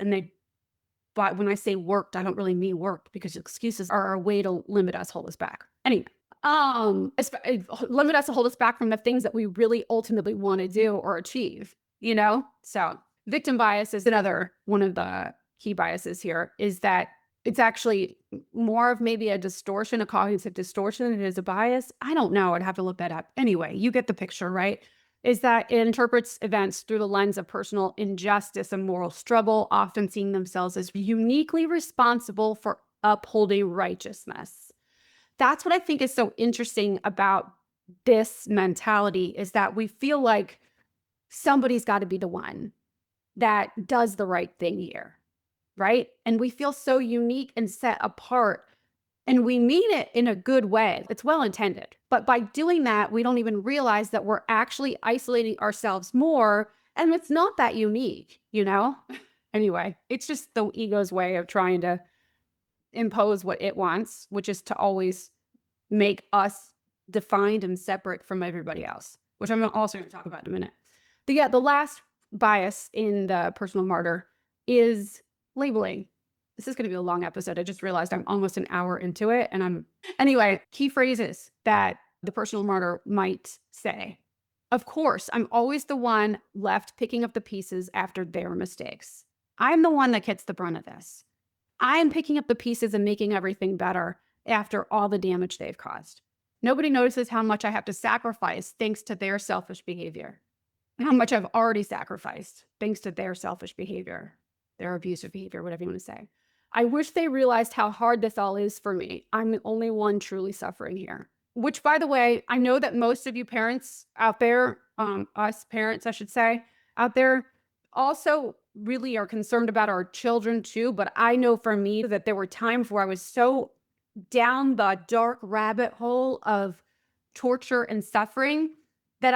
But when I say worked, I don't really mean worked because excuses are a way to limit us, hold us back. Anyway, limit us to hold us back from the things that we really ultimately want to do or achieve, you know? So victim bias is another one of the key biases here, is that it's actually more of maybe a distortion, a cognitive distortion than it is a bias. I don't know. I'd have to look that up. Anyway, you get the picture, right? Is that it interprets events through the lens of personal injustice and moral struggle, often seeing themselves as uniquely responsible for upholding righteousness. That's what I think is so interesting about this mentality, is that we feel like somebody's got to be the one that does the right thing here, right? And we feel so unique and set apart. And we mean it in a good way. It's well intended. But by doing that, we don't even realize that we're actually isolating ourselves more. And it's not that unique, you know? Anyway, it's just the ego's way of trying to impose what it wants, which is to always make us defined and separate from everybody else, which I'm also going to talk about in a minute. The last bias in the personal martyr is labeling. This is going to be a long episode. I just realized I'm almost an hour into it. Anyway, key phrases that the personal martyr might say. Of course, I'm always the one left picking up the pieces after their mistakes. I'm the one that gets the brunt of this. I'm picking up the pieces and making everything better after all the damage they've caused. Nobody notices how much I have to sacrifice thanks to their selfish behavior. How much I've already sacrificed thanks to their selfish behavior, their abusive behavior, whatever you want to say. I wish they realized how hard this all is for me. I'm the only one truly suffering here. Which, by the way, I know that most of you parents out there, us parents, I should say, out there, also really are concerned about our children too. But I know for me that there were times where I was so down the dark rabbit hole of torture and suffering that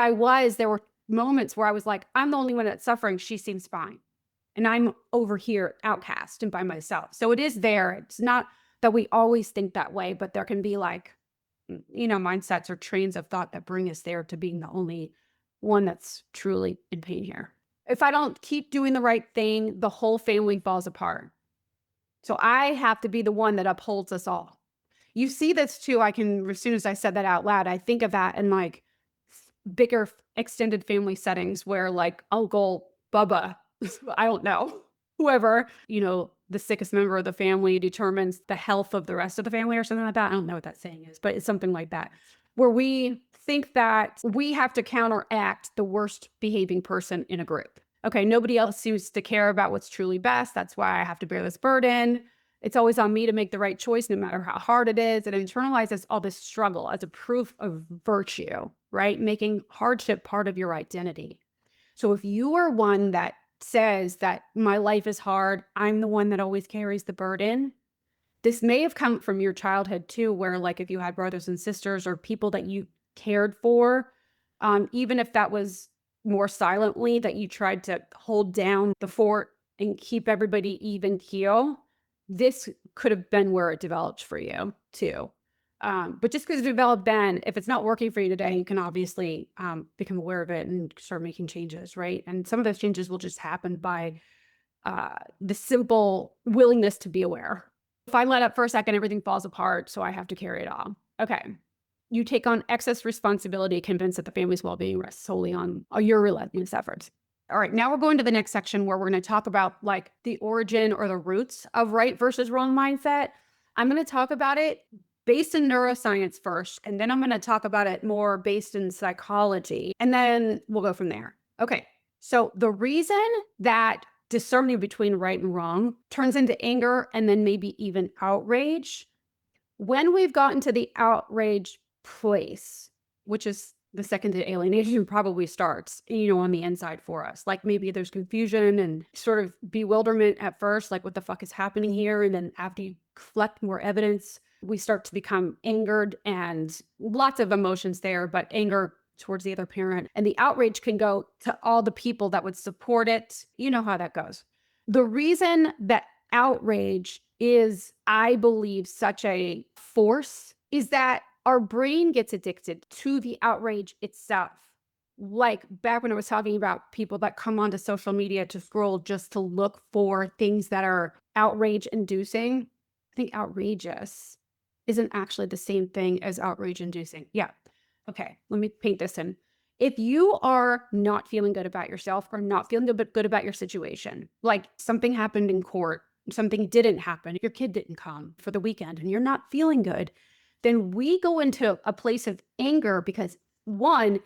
there were moments where I was like, I'm the only one that's suffering. She seems fine. And I'm over here outcast and by myself. So it is there. It's not that we always think that way, but there can be like, mindsets or trains of thought that bring us there to being the only one that's truly in pain here. If I don't keep doing the right thing, the whole family falls apart. So I have to be the one that upholds us all. You see this too. As soon as I said that out loud, I think of that in like bigger extended family settings where like Uncle Bubba, I don't know, whoever, the sickest member of the family determines the health of the rest of the family or something like that. I don't know what that saying is, but it's something like that, where we think that we have to counteract the worst behaving person in a group. Okay, nobody else seems to care about what's truly best. That's why I have to bear this burden. It's always on me to make the right choice, no matter how hard it is. It internalizes all this struggle as a proof of virtue, right? Making hardship part of your identity. So if you are one that says that my life is hard, I'm the one that always carries the burden, this may have come from your childhood too, where like if you had brothers and sisters or people that you cared for, even if that was more silently, that you tried to hold down the fort and keep everybody even keel, this could have been where it developed for you too. But just because it developed then, if it's not working for you today, you can obviously become aware of it and start making changes, right? And some of those changes will just happen by the simple willingness to be aware. If I let up for a second, everything falls apart, so I have to carry it all. Okay. You take on excess responsibility, convinced that the family's well-being rests solely on your relentless efforts. All right, now we're going to the next section where we're going to talk about like the origin or the roots of right versus wrong mindset. I'm going to talk about it based in neuroscience first, and then I'm going to talk about it more based in psychology, and then we'll go from there. Okay. So the reason that discerning between right and wrong turns into anger and then maybe even outrage, when we've gotten to the outrage place, which is the second the alienation probably starts, on the inside for us. Like maybe there's confusion and sort of bewilderment at first, like what the fuck is happening here? And then after you collect more evidence, we start to become angered and lots of emotions there, but anger towards the other parent. And the outrage can go to all the people that would support it. You know how that goes. The reason that outrage is, I believe, such a force is that our brain gets addicted to the outrage itself. Like back when I was talking about people that come onto social media to scroll just to look for things that are outrage inducing. I think outrageous isn't actually the same thing as outrage inducing. Yeah. Okay. Let me paint this in. If you are not feeling good about yourself or not feeling good about your situation, like something happened in court, something didn't happen, your kid didn't come for the weekend and you're not feeling good, then we go into a place of anger because one,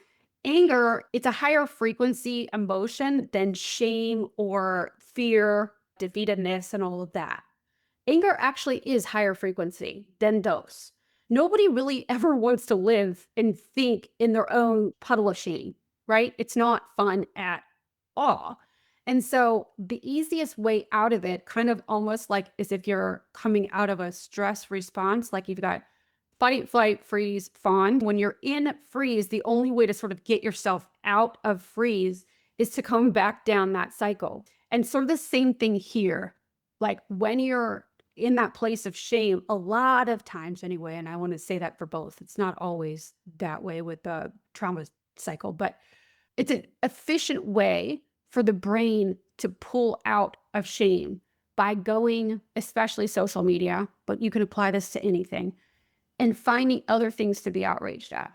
anger, it's a higher frequency emotion than shame or fear, defeatedness, and all of that. Anger actually is higher frequency than those. Nobody really ever wants to live and think in their own puddle of shame, right? It's not fun at all. And so the easiest way out of it, kind of almost like as if you're coming out of a stress response, like you've got fight, flight, freeze, fawn. When you're in freeze, the only way to sort of get yourself out of freeze is to come back down that cycle. And sort of the same thing here. Like when you're in that place of shame, a lot of times anyway, and I want to say that for both, it's not always that way with the trauma cycle, but it's an efficient way for the brain to pull out of shame by going, especially social media, but you can apply this to anything, and finding other things to be outraged at.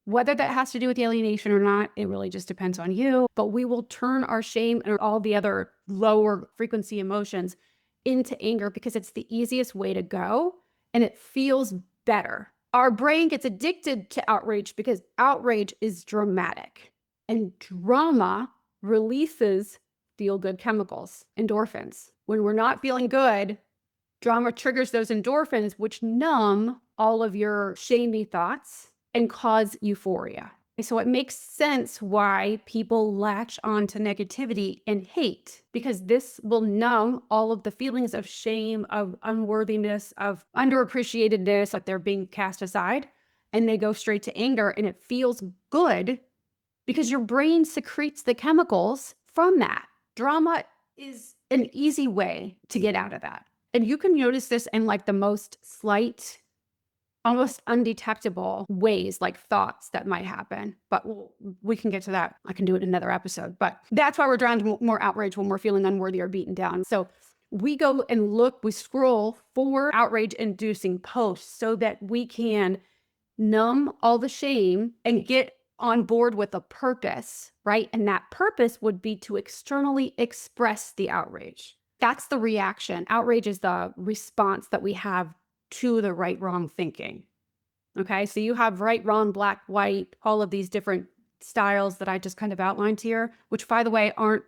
Whether that has to do with alienation or not, it really just depends on you. But we will turn our shame and all the other lower frequency emotions into anger because it's the easiest way to go and it feels better. Our brain gets addicted to outrage because outrage is dramatic. And drama releases feel-good chemicals, endorphins. When we're not feeling good, drama triggers those endorphins, which numb all of your shamey thoughts and cause euphoria. So it makes sense why people latch on to negativity and hate, because this will numb all of the feelings of shame, of unworthiness, of underappreciatedness, like they're being cast aside, and they go straight to anger, and it feels good because your brain secretes the chemicals from that. Drama is an easy way to get out of that. And you can notice this in like the most slight, almost undetectable ways, like thoughts that might happen. But we can get to that. I can do it in another episode. But that's why we're drawn to more outrage when we're feeling unworthy or beaten down. So we go and look, we scroll for outrage-inducing posts so that we can numb all the shame and get on board with a purpose, right? And that purpose would be to externally express the outrage. That's the reaction. Outrage is the response that we have to the right, wrong thinking. Okay, so you have right, wrong, black, white, all of these different styles that I just kind of outlined here, which by the way, aren't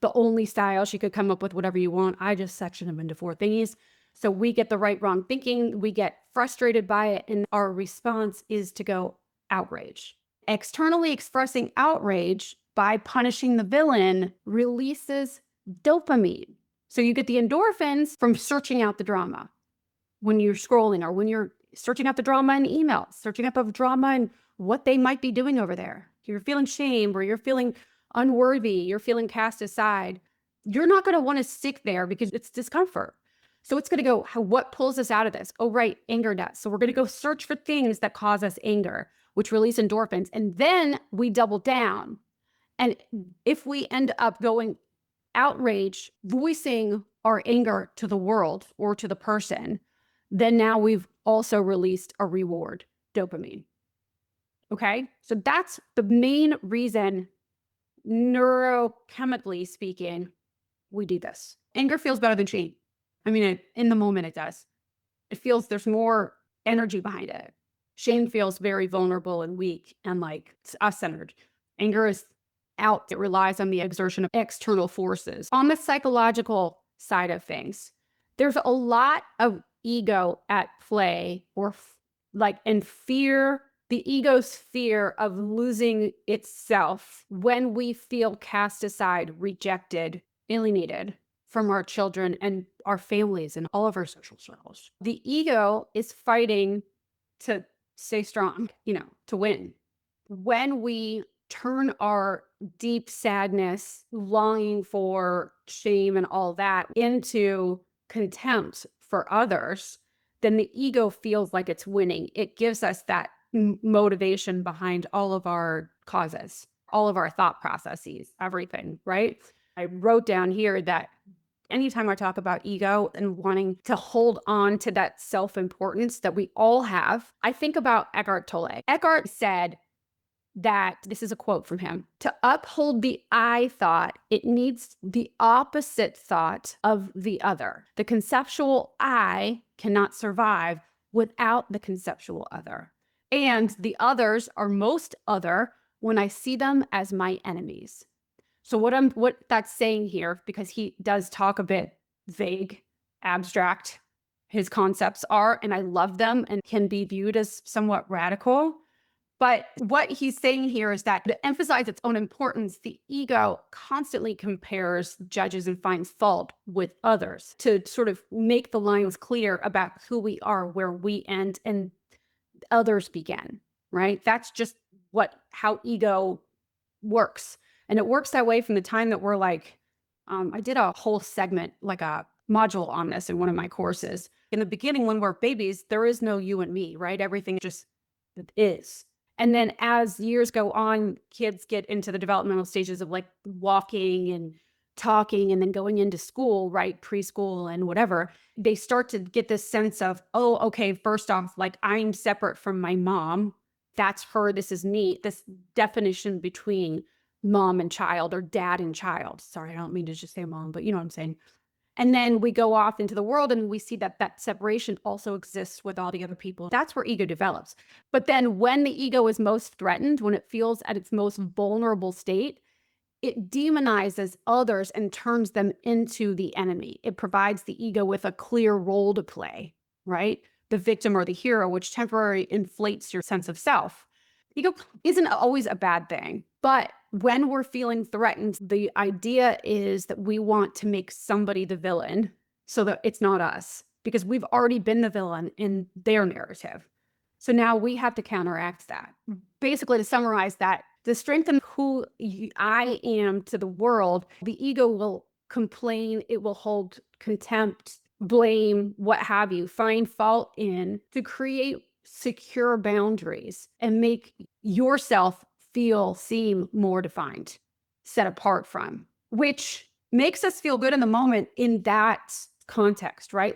the only styles. You could come up with whatever you want. I just section them into 4 thingies. So we get the right, wrong thinking, we get frustrated by it, and our response is to go outrage. Externally expressing outrage by punishing the villain releases dopamine. So you get the endorphins from searching out the drama when you're scrolling or when you're searching out the drama in emails, searching up of drama and what they might be doing over there. You're feeling shame or you're feeling unworthy, you're feeling cast aside. You're not going to want to stick there because it's discomfort. So it's going to go, what pulls us out of this? Oh, right, anger does. So we're going to go search for things that cause us anger, which release endorphins. And then we double down. And if we end up going outrage, voicing our anger to the world or to the person, then now we've also released a reward, dopamine. Okay? So that's the main reason, neurochemically speaking, we do this. Anger feels better than shame. I mean, in the moment it does. It feels there's more energy behind it. Shame feels very vulnerable and weak and like us-centered. Anger is out. It relies on the exertion of external forces. On the psychological side of things, there's a lot of ego at play, or and fear, the ego's fear of losing itself when we feel cast aside, rejected, alienated from our children and our families and all of our social circles. The ego is fighting to stay strong, to win. When we turn our deep sadness, longing for shame and all that into contempt for others, then the ego feels like it's winning. It gives us that motivation behind all of our causes, all of our thought processes, everything, right? I wrote down here that anytime I talk about ego and wanting to hold on to that self-importance that we all have, I think about Eckhart Tolle. Eckhart said that, this is a quote from him, to uphold the I thought, it needs the opposite thought of the other. The conceptual I cannot survive without the conceptual other. And the others are most other when I see them as my enemies. So what that's saying here, because he does talk a bit vague, abstract, his concepts are, and I love them and can be viewed as somewhat radical. But what he's saying here is that to emphasize its own importance, the ego constantly compares, judges, and finds fault with others to sort of make the lines clear about who we are, where we end and others begin, right? That's just how ego works. And it works that way from the time that we're I did a whole segment, like a module on this in one of my courses. In the beginning, when we're babies, there is no you and me, right? Everything just is. And then as years go on, kids get into the developmental stages of walking and talking and then going into school, right? Preschool and whatever. They start to get this sense of, oh, okay, first off, I'm separate from my mom. That's her. This is me. This definition between mom and child, or dad and child. Sorry, I don't mean to just say mom, but you know what I'm saying. And then we go off into the world and we see that separation also exists with all the other people. That's where ego develops. But then when the ego is most threatened, when it feels at its most vulnerable state, it demonizes others and turns them into the enemy. It provides the ego with a clear role to play, right? The victim or the hero, which temporarily inflates your sense of self. Ego isn't always a bad thing, but when we're feeling threatened, the idea is that we want to make somebody the villain so that it's not us, because we've already been the villain in their narrative. So now we have to counteract that. Basically, to summarize that, to strengthen who I am to the world, the ego will complain, it will hold contempt, blame, what have you, find fault in, to create secure boundaries and make yourself seem more defined, set apart from, which makes us feel good in the moment in that context, right?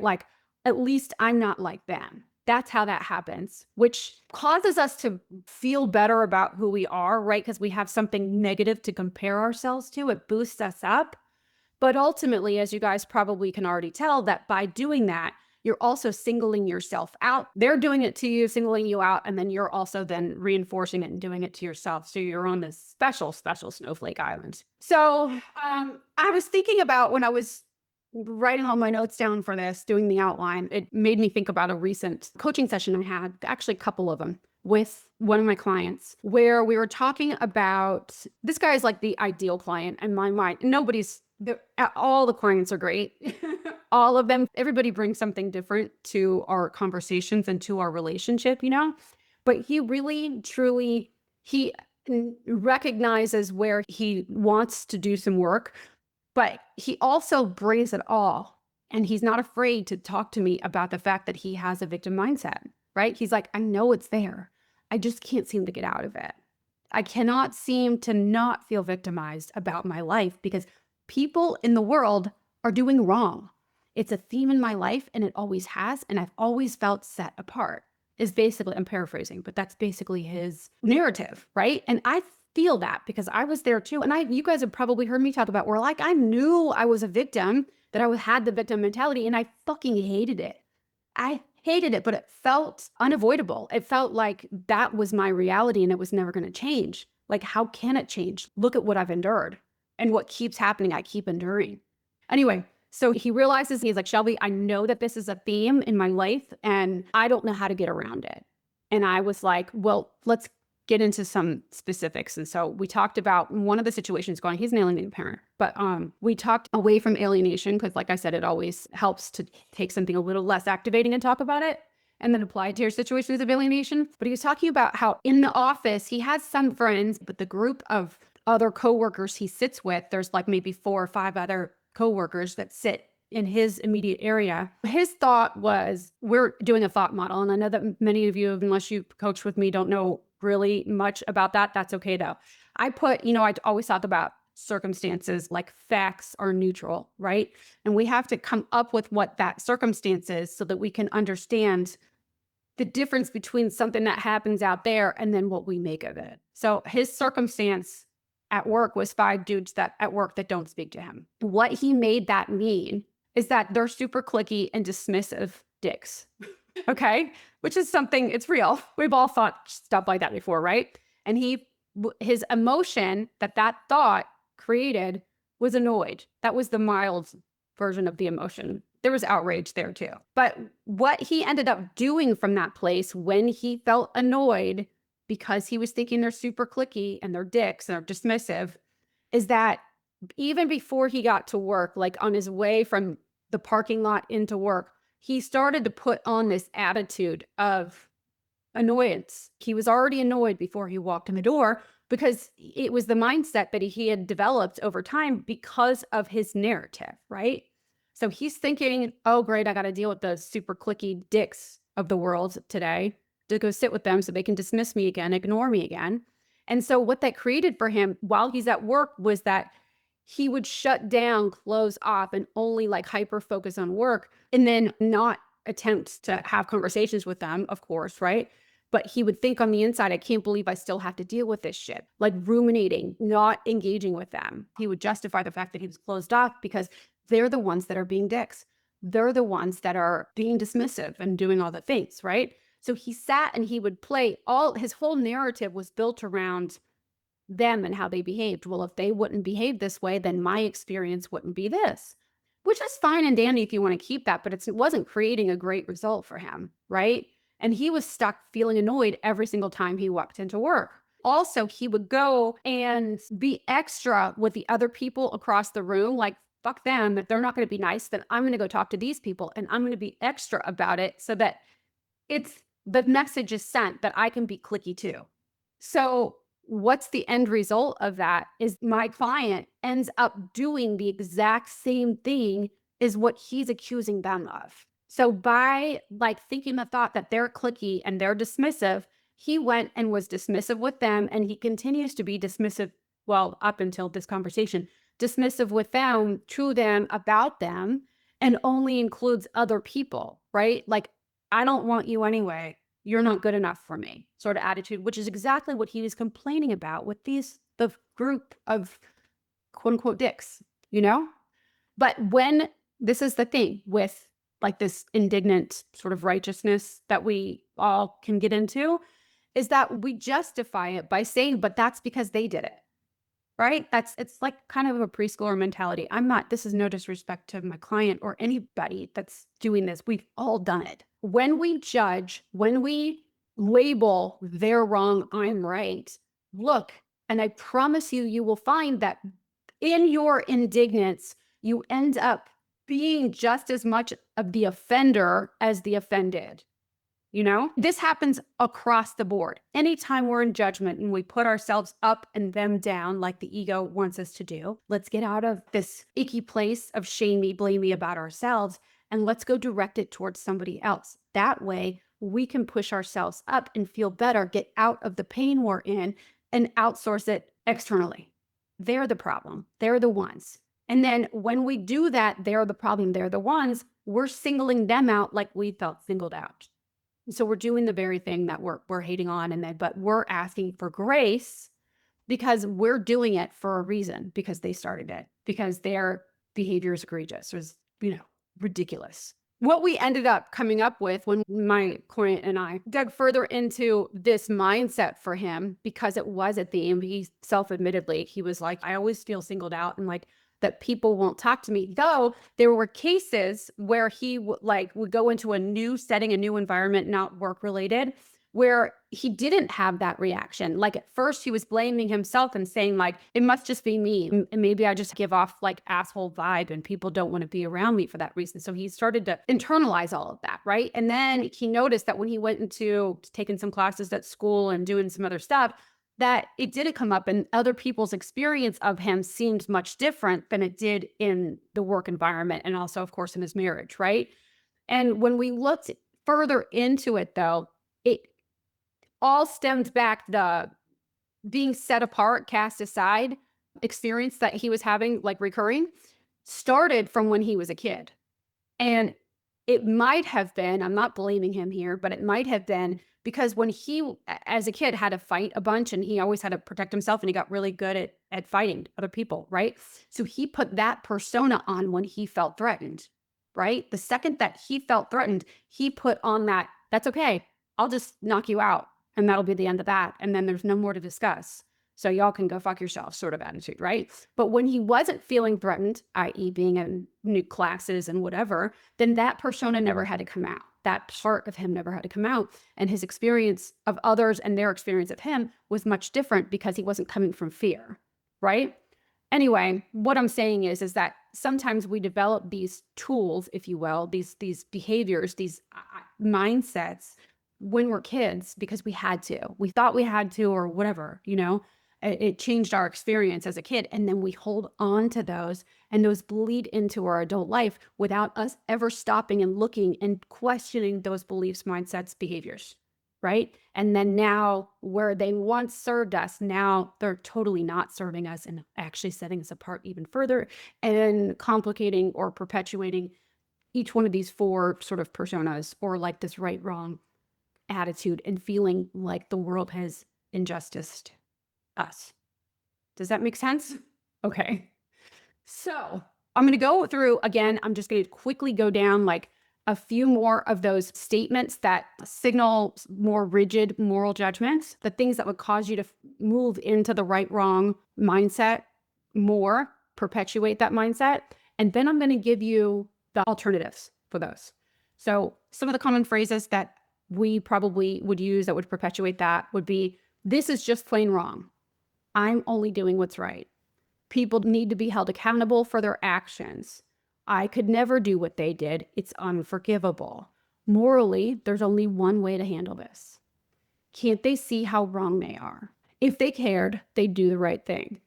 At least I'm not like them. That's how that happens, which causes us to feel better about who we are, right? Because we have something negative to compare ourselves to. It boosts us up. But ultimately, as you guys probably can already tell, that by doing that, you're also singling yourself out. They're doing it to you, singling you out, and then you're also then reinforcing it and doing it to yourself. So you're on this special snowflake island. So I was thinking about, when I was writing all my notes down for this, doing the outline, it made me think about a recent coaching session I had, actually a couple of them, with one of my clients, where we were talking about, this guy is like the ideal client in my mind. All the clients are great. All of them, everybody brings something different to our conversations and to our relationship, but he really, truly, he recognizes where he wants to do some work, but he also brings it all. And he's not afraid to talk to me about the fact that he has a victim mindset, right? He's like, I know it's there. I just can't seem to get out of it. I cannot seem to not feel victimized about my life because people in the world are doing wrong. It's a theme in my life, and it always has, and I've always felt set apart, is basically, I'm paraphrasing, but that's basically his narrative, right? And I feel that because I was there too. And you guys have probably heard me talk about where I knew I was a victim, that I had the victim mentality, and I fucking hated it. I hated it, but it felt unavoidable. It felt like that was my reality and it was never going to change. Like, how can it change? Look at what I've endured and what keeps happening. I keep enduring. Anyway, so he realizes, he's like, Shelby, I know that this is a theme in my life and I don't know how to get around it. And I was like, well, let's get into some specifics. And so we talked about one of the situations going, he's an alienated parent, but we talked away from alienation because, like I said, it always helps to take something a little less activating and talk about it and then apply it to your situations of alienation. But he was talking about how in the office, he has some friends, but the group of other coworkers he sits with, there's like maybe 4 or 5 other coworkers that sit in his immediate area. His thought was, we're doing a thought model. And I know that many of you, unless you coach with me, don't know really much about that. That's okay though. I put, I always talk about circumstances like facts are neutral, right? And we have to come up with what that circumstance is so that we can understand the difference between something that happens out there and then what we make of it. So his circumstance at work was 5 dudes at work that don't speak to him. What he made that mean is that they're super cliquey and dismissive dicks. Okay? Which is something, it's real. We've all thought stuff like that before, right? And his emotion that thought created was annoyed. That was the mild version of the emotion. There was outrage there too. But what he ended up doing from that place when he felt annoyed because he was thinking they're super cliquey and they're dicks and they're dismissive, is that even before he got to work, like on his way from the parking lot into work, he started to put on this attitude of annoyance. He was already annoyed before he walked in the door because it was the mindset that he had developed over time because of his narrative, right? So he's thinking, oh, great, I got to deal with the super cliquey dicks of the world today to go sit with them so they can dismiss me again, ignore me again. And so what that created for him while he's at work was that he would shut down, close off, and only like hyper focus on work and then not attempt to have conversations with them, of course, right? But he would think on the inside, I can't believe I still have to deal with this shit. Like ruminating, not engaging with them. He would justify the fact that he was closed off because they're the ones that are being dicks. They're the ones that are being dismissive and doing all the things, right? So he sat and he would play his whole narrative was built around them and how they behaved. Well, if they wouldn't behave this way, then my experience wouldn't be this, which is fine and dandy if you want to keep that, but it wasn't creating a great result for him, right? And he was stuck feeling annoyed every single time he walked into work. Also, he would go and be extra with the other people across the room, like, fuck them, if they're not going to be nice, then I'm going to go talk to these people and I'm going to be extra about it so that the message is sent that I can be cliquey too. So what's the end result of that is my client ends up doing the exact same thing as what he's accusing them of. So by like thinking the thought that they're cliquey and they're dismissive, he went and was dismissive with them, and he continues to be dismissive, well, up until this conversation, dismissive with them, to them, about them, and only includes other people, right? Like, I don't want you anyway. You're not good enough for me, sort of attitude, which is exactly what he was complaining about with the group of quote unquote dicks, But this is the thing with like this indignant sort of righteousness that we all can get into, is that we justify it by saying, but that's because they did it. Right? It's like kind of a preschooler mentality. This is no disrespect to my client or anybody that's doing this. We've all done it. When we judge, when we label, they're wrong, I'm right, look, and I promise you will find that in your indignance, you end up being just as much of the offender as the offended. This happens across the board. Anytime we're in judgment and we put ourselves up and them down like the ego wants us to do, let's get out of this icky place of shame me, blame me about ourselves, and let's go direct it towards somebody else. That way we can push ourselves up and feel better, get out of the pain we're in, and outsource it externally. They're the problem. They're the ones. And then when we do that, they're the problem, they're the ones, we're singling them out like we felt singled out. So we're doing the very thing that we're hating on, but we're asking for grace because we're doing it for a reason, because they started it, because their behavior is egregious or is, ridiculous. What we ended up coming up with when my client and I dug further into this mindset for him, because it was a theme, he self-admittedly, he was like, I always feel singled out and like that people won't talk to me. Though there were cases where he would go into a new setting, a new environment, not work related, where he didn't have that reaction. Like at first he was blaming himself and saying like, it must just be me. And maybe I just give off like asshole vibe and people don't want to be around me for that reason. So he started to internalize all of that, right? And then he noticed that when he went into taking some classes at school and doing some other stuff, that it didn't come up and other people's experience of him seemed much different than it did in the work environment and also, of course, in his marriage, right? And when we looked further into it, though, it all stemmed back the being set apart, cast aside experience that he was having, like recurring, started from when he was a kid. And it might have been, I'm not blaming him here, but it might have been because when he, as a kid, had to fight a bunch and he always had to protect himself and he got really good at fighting other people, right? So he put that persona on when he felt threatened, right? The second that he felt threatened, he put on that, that's okay. I'll just knock you out and that'll be the end of that. And then there's no more to discuss. So y'all can go fuck yourself sort of attitude, right? But when he wasn't feeling threatened, i.e. being in new classes and whatever, then that persona never had to come out. That part of him never had to come out. And his experience of others and their experience of him was much different because he wasn't coming from fear, right? Anyway, what I'm saying is that sometimes we develop these tools, if you will, these behaviors, these mindsets when we're kids because we had to. We thought we had to or whatever, you know? It changed our experience as a kid. And then we hold on to those and those bleed into our adult life without us ever stopping and looking and questioning those beliefs, mindsets, behaviors, right? And then now where they once served us, now they're totally not serving us and actually setting us apart even further and complicating or perpetuating each one of these four sort of personas or like this right, wrong attitude and feeling like the world has injusticed us. Does that make sense? Okay. So I'm going to go through again. I'm just going to quickly go down like a few more of those statements that signal more rigid moral judgments, the things that would cause you to move into the right, wrong mindset more, perpetuate that mindset. And then I'm going to give you the alternatives for those. So some of the common phrases that we probably would use that would perpetuate that would be, this is just plain wrong. I'm only doing what's right. People need to be held accountable for their actions. I could never do what they did. It's unforgivable. Morally, there's only one way to handle this. Can't they see how wrong they are? If they cared, they'd do the right thing.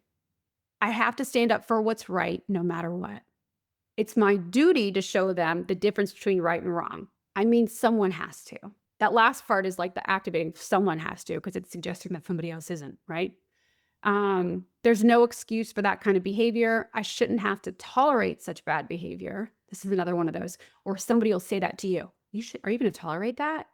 I have to stand up for what's right no matter what. It's my duty to show them the difference between right and wrong. I mean, someone has to. That last part is like the activating, someone has to, because it's suggesting that somebody else isn't, right? There's no excuse for that kind of behavior. I shouldn't have to tolerate such bad behavior. This is another one of those. Or somebody will say that to you. Are you going to tolerate that?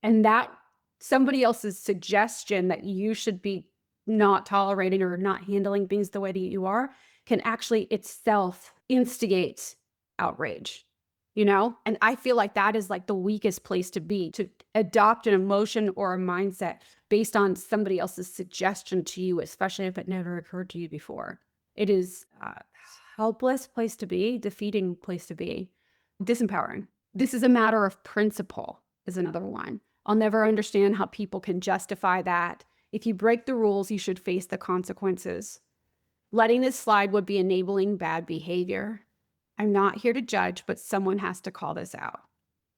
And that somebody else's suggestion that you should be not tolerating or not handling things the way that you are can actually itself instigate outrage, you know? And I feel like that is like the weakest place to be, to adopt an emotion or a mindset based on somebody else's suggestion to you, especially if it never occurred to you before. It is a helpless place to be, defeating place to be, disempowering. This is a matter of principle is another one. I'll never understand how people can justify that. If you break the rules, you should face the consequences. Letting this slide would be enabling bad behavior. I'm not here to judge, but someone has to call this out.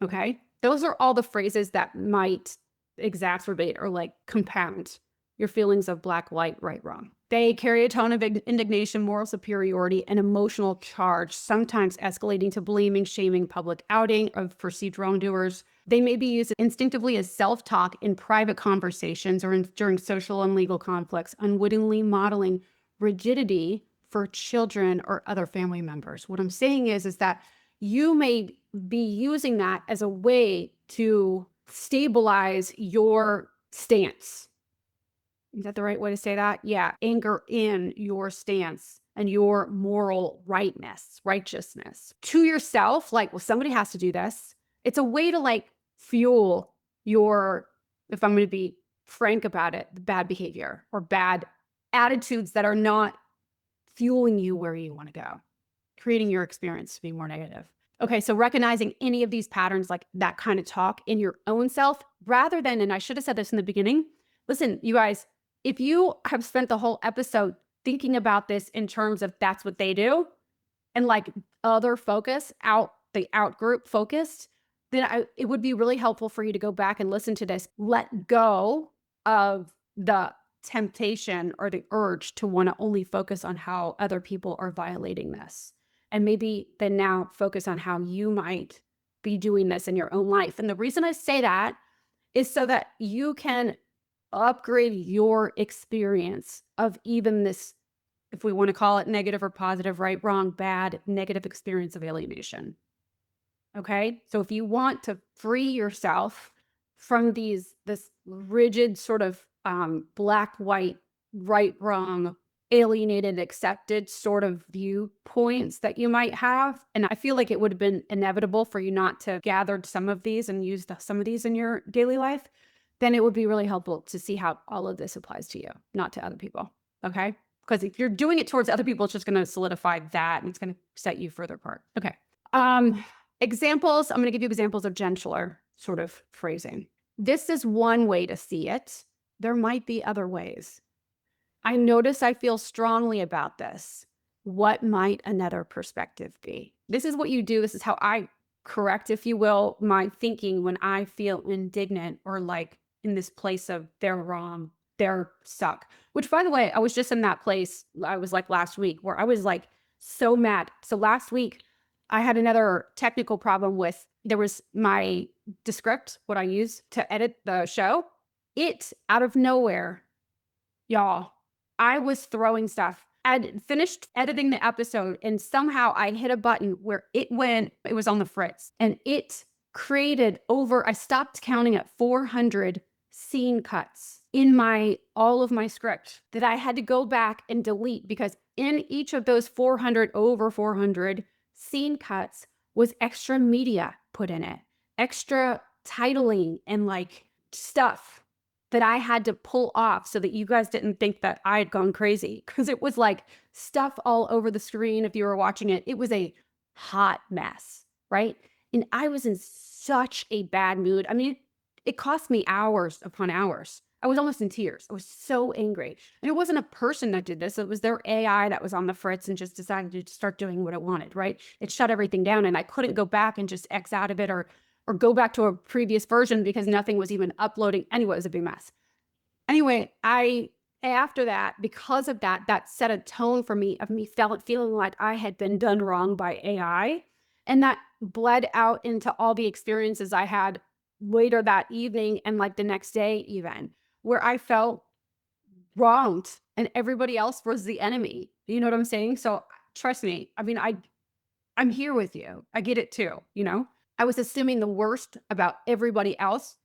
Okay? Those are all the phrases that might exacerbate or like compound your feelings of black, white, right, wrong. They carry a tone of indignation, moral superiority, and emotional charge, sometimes escalating to blaming, shaming, public outing of perceived wrongdoers. They may be used instinctively as self-talk in private conversations or during social and legal conflicts, unwittingly modeling rigidity for children or other family members. What I'm saying is that you may be using that as a way to stabilize your stance. Is that the right way to say that? Yeah. Anger in your stance and your moral righteousness to yourself. Like, well, somebody has to do this. It's a way to like fuel your, if I'm going to be frank about it, the bad behavior or bad attitudes that are not fueling you where you want to go, creating your experience to be more negative. Okay, so recognizing any of these patterns, like that kind of talk in your own self, rather than, and I should have said this in the beginning, listen, you guys, if you have spent the whole episode thinking about this in terms of that's what they do, and like other focus, the out group focused, then it would be really helpful for you to go back and listen to this. Let go of the temptation or the urge to want to only focus on how other people are violating this. And maybe then now focus on how you might be doing this in your own life. And the reason I say that is so that you can upgrade your experience of even this, if we want to call it negative or positive, right, wrong, bad, negative experience of alienation. Okay. So if you want to free yourself from this rigid sort of black, white, right, wrong, alienated, accepted sort of viewpoints that you might have. And I feel like it would have been inevitable for you not to gather some of these and use some of these in your daily life. Then it would be really helpful to see how all of this applies to you, not to other people. Okay. Because if you're doing it towards other people, it's just going to solidify that and it's going to set you further apart. Okay. Examples. I'm going to give you examples of gentler sort of phrasing. This is one way to see it. There might be other ways. I notice I feel strongly about this. What might another perspective be? This is what you do. This is how I correct, if you will, my thinking when I feel indignant or like in this place of they're wrong, they're suck. Which, by the way, I was just in that place. I was like last week where I was like so mad. So last week I had another technical problem with, there was my Descript, what I use to edit the show. It out of nowhere, y'all, I was throwing stuff. I'd finished editing the episode and somehow I hit a button where it was on the fritz and it created I stopped counting at 400 scene cuts in all of my script that I had to go back and delete, because in each of those over 400 scene cuts was extra media put in it, extra titling and like stuff that I had to pull off so that you guys didn't think that I had gone crazy, because it was like stuff all over the screen. If you were watching it, it was a hot mess, right? And I was in such a bad mood. I mean, it cost me hours upon hours. I was almost in tears. I was so angry. And it wasn't a person that did this. It was their AI that was on the fritz and just decided to start doing what it wanted, right? It shut everything down and I couldn't go back and just X out of it or go back to a previous version because nothing was even uploading. Anyway, it was a big mess. Anyway, after that, because of that, that set a tone for me of me feeling like I had been done wrong by AI. And that bled out into all the experiences I had later that evening and like the next day even, where I felt wronged and everybody else was the enemy. You know what I'm saying? So trust me. I mean, I'm here with you. I get it too, you know? I was assuming the worst about everybody else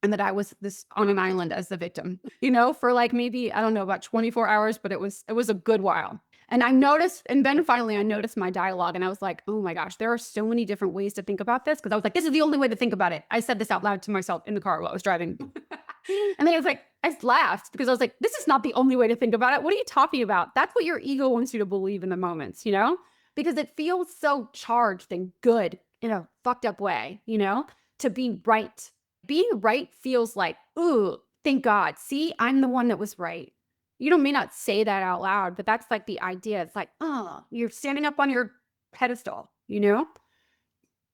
and that I was on an island as the victim, you know, for like maybe, I don't know, about 24 hours, but it was a good while. And I noticed, and then finally I noticed my dialogue and I was like, oh my gosh, there are so many different ways to think about this. Cause I was like, this is the only way to think about it. I said this out loud to myself in the car while I was driving. And then I was like, I laughed because I was like, this is not the only way to think about it. What are you talking about? That's what your ego wants you to believe in the moments, you know, because it feels so charged and good in a fucked up way, you know, to be right. Being right feels like, ooh, thank God. See, I'm the one that was right. You may not say that out loud, but that's like the idea. It's like, oh, you're standing up on your pedestal, you know?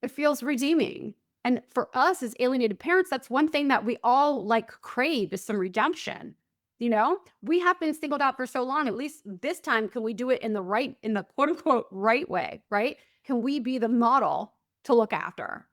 It feels redeeming. And for us as alienated parents, that's one thing that we all like crave is some redemption. You know, we have been singled out for so long. At least this time, can we do it in the quote unquote right way, right? Can we be the model to look after,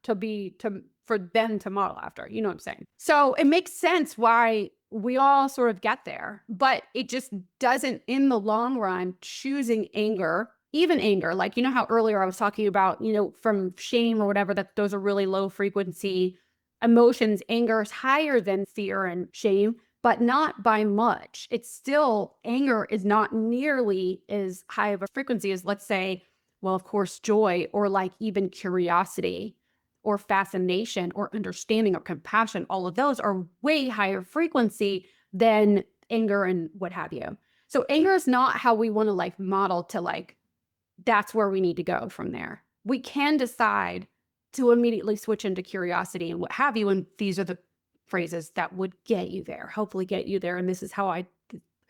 for them to model after? You know what I'm saying? So it makes sense why we all sort of get there, but it just doesn't, in the long run, choosing anger, even anger, like, you know how earlier I was talking about, you know, from shame or whatever, that those are really low frequency emotions. Anger is higher than fear and shame, but not by much. It's still, anger is not nearly as high of a frequency as, let's say, well, of course, joy, or like even curiosity or fascination or understanding or compassion. All of those are way higher frequency than anger and what have you. So anger is not how we want to like model to like, that's where we need to go from there. We can decide to immediately switch into curiosity and what have you. And these are the phrases that would get you there, hopefully get you there. And this is how I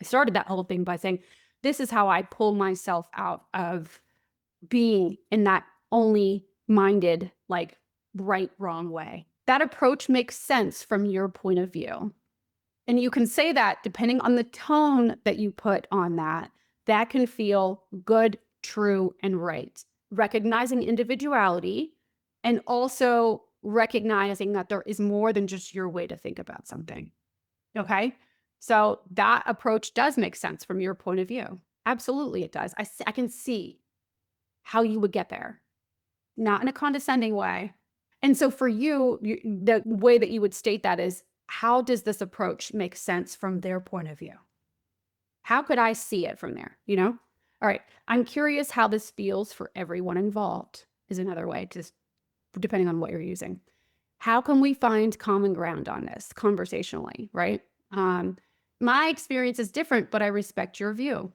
started that whole thing by saying, this is how I pull myself out of being in that only minded, like right, wrong way. That approach makes sense from your point of view. And you can say that depending on the tone that you put on that, that can feel good, true, and right. Recognizing individuality and also recognizing that there is more than just your way to think about something. Okay? So that approach does make sense from your point of view. Absolutely, it does. I can see how you would get there, not in a condescending way. And so for you, the way that you would state that is, how does this approach make sense from their point of view? How could I see it from there? You know? All right. I'm curious how this feels for everyone involved is another way, just depending on what you're using. How can we find common ground on this conversationally, right? My experience is different, but I respect your view.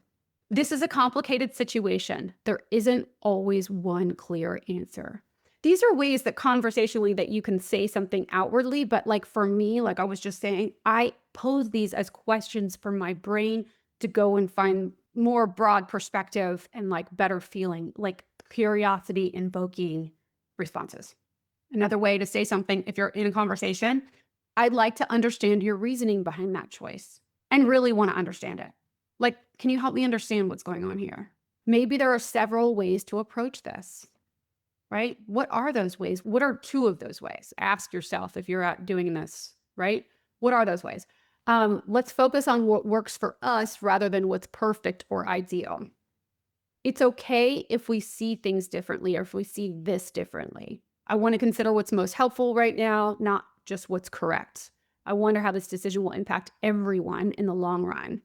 This is a complicated situation. There isn't always one clear answer. These are ways that conversationally that you can say something outwardly, but like for me, like I was just saying, I pose these as questions for my brain to go and find more broad perspective and like better feeling, like curiosity invoking responses. Another way to say something, if you're in a conversation, I'd like to understand your reasoning behind that choice and really want to understand it. Like, can you help me understand what's going on here? Maybe there are several ways to approach this, right? What are those ways? What are two of those ways? Ask yourself if you're out doing this, right? What are those ways? Let's focus on what works for us rather than what's perfect or ideal. It's okay if we see things differently or if we see this differently. I want to consider what's most helpful right now, not just what's correct. I wonder how this decision will impact everyone in the long run.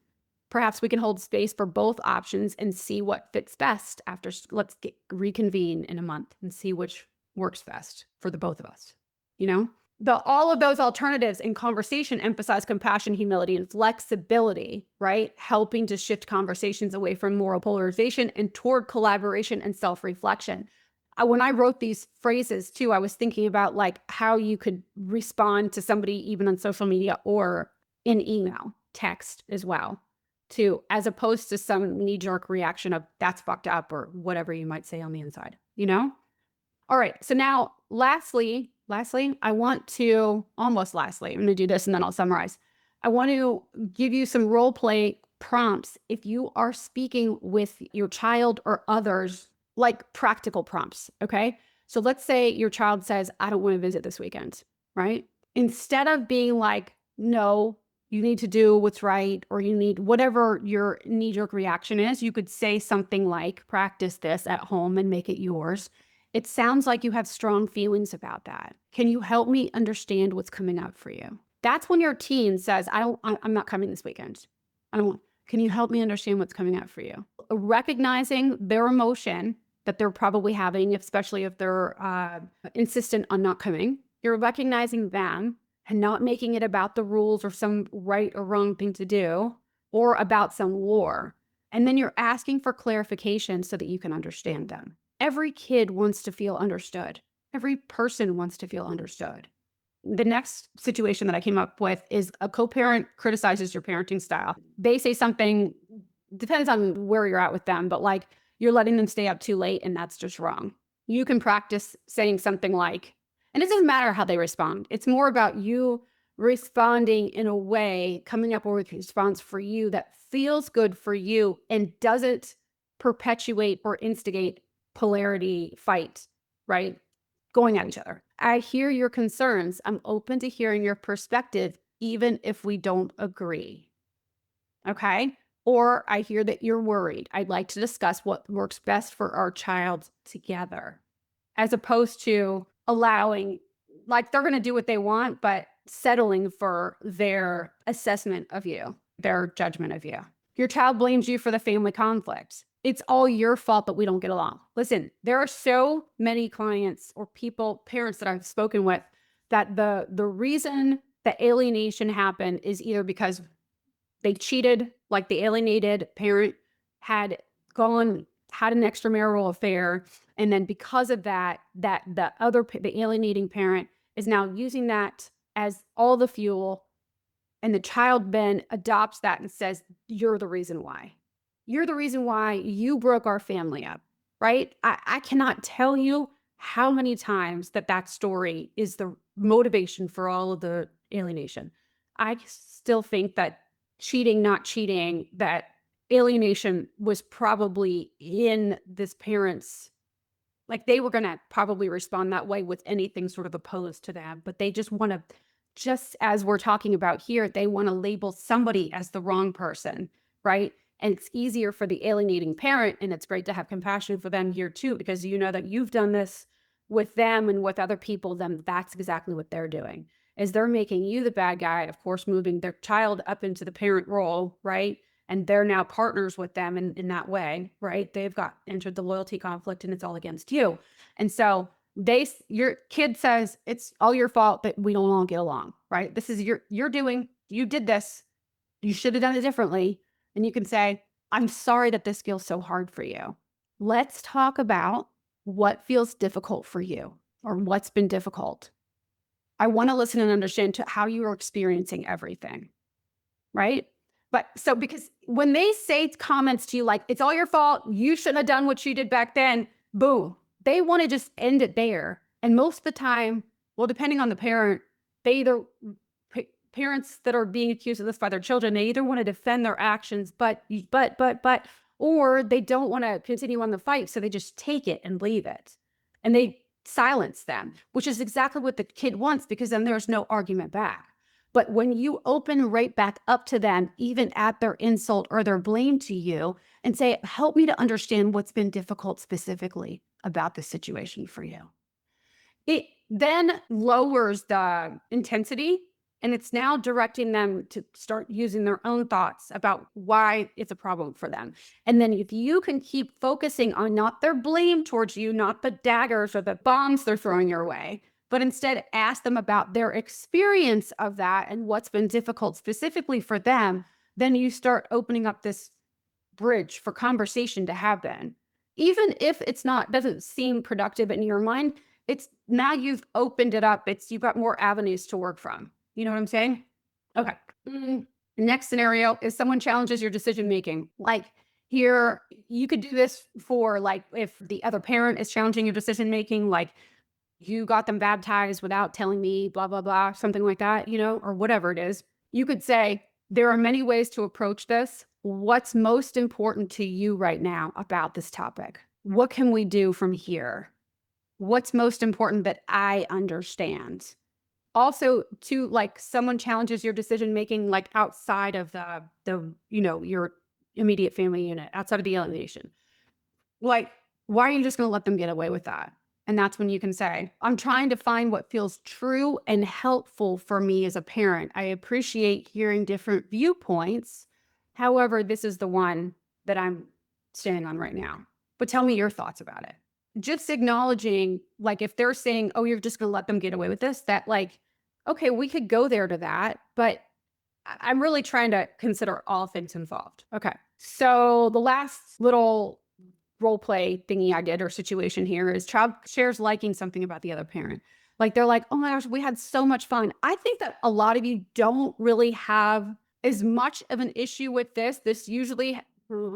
Perhaps we can hold space for both options and see what fits best after. Let's reconvene in a month and see which works best for the both of us. You know, all of those alternatives in conversation emphasize compassion, humility, and flexibility, right? Helping to shift conversations away from moral polarization and toward collaboration and self-reflection. When I wrote these phrases too, I was thinking about like how you could respond to somebody even on social media or in email, text as well, too, as opposed to some knee-jerk reaction of that's fucked up or whatever you might say on the inside, you know? All right. So now lastly, I want to I'm going to do this and then I'll summarize. I want to give you some role play prompts if you are speaking with your child or others, like practical prompts. Okay. So let's say your child says, I don't want to visit this weekend, right? Instead of being like, no, you need to do what's right, or you need whatever your knee-jerk reaction is, you could say something like, practice this at home and make it yours. It sounds like you have strong feelings about that. Can you help me understand what's coming up for you? That's when your teen says, I'm not coming this weekend. Can you help me understand what's coming up for you? Recognizing their emotion that they're probably having, especially if they're insistent on not coming. You're recognizing them and not making it about the rules or some right or wrong thing to do or about some war. And then you're asking for clarification so that you can understand them. Every kid wants to feel understood. Every person wants to feel understood. The next situation that I came up with is a co-parent criticizes your parenting style. They say something, depends on where you're at with them, but like you're letting them stay up too late and that's just wrong. You can practice saying something like, and it doesn't matter how they respond. It's more about you responding in a way, coming up with a response for you that feels good for you and doesn't perpetuate or instigate polarity fight, right? Going at each other. I hear your concerns. I'm open to hearing your perspective, even if we don't agree. Okay? Or I hear that you're worried. I'd like to discuss what works best for our child together, as opposed to allowing, like they're going to do what they want, but settling for their assessment of you, their judgment of you. Your child blames you for the family conflict. It's all your fault that we don't get along. Listen, there are so many clients or people, parents that I've spoken with, that the reason that alienation happened is either because they cheated, like the alienated parent had had an extramarital affair. And then because of that, the alienating parent is now using that as all the fuel. And the child then adopts that and says, you're the reason why. You're the reason why you broke our family up, right? I cannot tell you how many times that story is the motivation for all of the alienation. I still think that cheating, not cheating, that alienation was probably in this parent's, like they were going to probably respond that way with anything sort of opposed to them, but they just want to, just as we're talking about here, they want to label somebody as the wrong person, right? And it's easier for the alienating parent, and it's great to have compassion for them here too, because you know that you've done this with them and with other people, then that's exactly what they're doing, is they're making you the bad guy, of course, moving their child up into the parent role, right? And they're now partners with them in that way, right? They've got entered the loyalty conflict and it's all against you. And so your kid says, it's all your fault that we don't all get along, right? This is you did this. You should have done it differently. And you can say, I'm sorry that this feels so hard for you. Let's talk about what feels difficult for you or what's been difficult. I want to listen and understand to how you are experiencing everything, right? But so because when they say comments to you like, it's all your fault, you shouldn't have done what you did back then, boom, they want to just end it there. And most of the time, well, depending on the parent, parents that are being accused of this by their children, they either want to defend their actions, or they don't want to continue on the fight. So they just take it and leave it. And they silence them, which is exactly what the kid wants, because then there's no argument back. But when you open right back up to them, even at their insult or their blame to you, and say, help me to understand what's been difficult specifically about this situation for you, it then lowers the intensity, and it's now directing them to start using their own thoughts about why it's a problem for them. And then if you can keep focusing on not their blame towards you, not the daggers or the bombs they're throwing your way, but instead ask them about their experience of that and what's been difficult specifically for them, then you start opening up this bridge for conversation to happen. Even if doesn't seem productive in your mind, it's now you've opened it up. You've got more avenues to work from. You know what I'm saying? Okay. Next scenario is someone challenges your decision making. Like here, you could do this for like if the other parent is challenging your decision making, like you got them baptized without telling me, blah, blah, blah, something like that, or whatever it is. You could say, there are many ways to approach this. What's most important to you right now about this topic? What can we do from here? What's most important that I understand? Also, to like someone challenges your decision making, like outside of your immediate family unit, outside of the alienation. Like, why are you just going to let them get away with that? And that's when you can say, I'm trying to find what feels true and helpful for me as a parent. I appreciate hearing different viewpoints. However, this is the one that I'm standing on right now. But tell me your thoughts about it. Just acknowledging, like, if they're saying, oh, you're just going to let them get away with this, that like, okay, we could go there to that, but I'm really trying to consider all things involved. Okay. So the last little role play thingy I did or situation here is child shares liking something about the other parent. Like they're like, oh my gosh, we had so much fun. I think that a lot of you don't really have as much of an issue with this. This usually,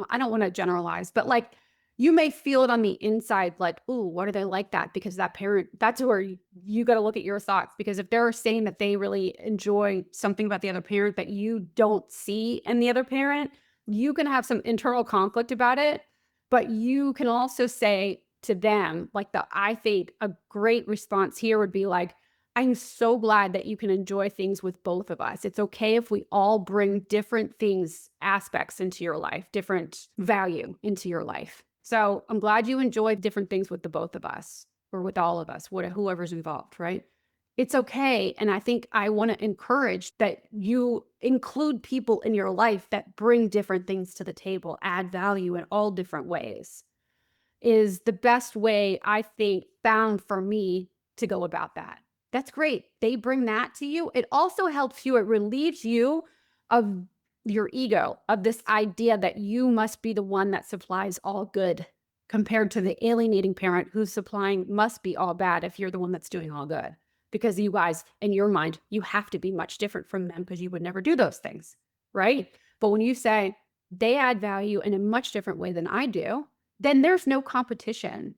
I don't want to generalize, but like you may feel it on the inside, like, oh, what are they like that? Because that parent, that's where you got to look at your thoughts. Because if they're saying that they really enjoy something about the other parent that you don't see in the other parent, you can have some internal conflict about it. But you can also say to them, like I think a great response here would be like, I'm so glad that you can enjoy things with both of us. It's okay if we all bring different things, aspects into your life, different value into your life. So I'm glad you enjoy different things with the both of us or with all of us, whoever's involved, right? It's okay. And I think I want to encourage that you include people in your life that bring different things to the table, add value in all different ways, is the best way I think found for me to go about that. That's great. They bring that to you. It also helps you, it relieves you of your ego, of this idea that you must be the one that supplies all good compared to the alienating parent who's supplying must be all bad if you're the one that's doing all good. Because you guys, in your mind, you have to be much different from them because you would never do those things, right? But when you say they add value in a much different way than I do, then there's no competition.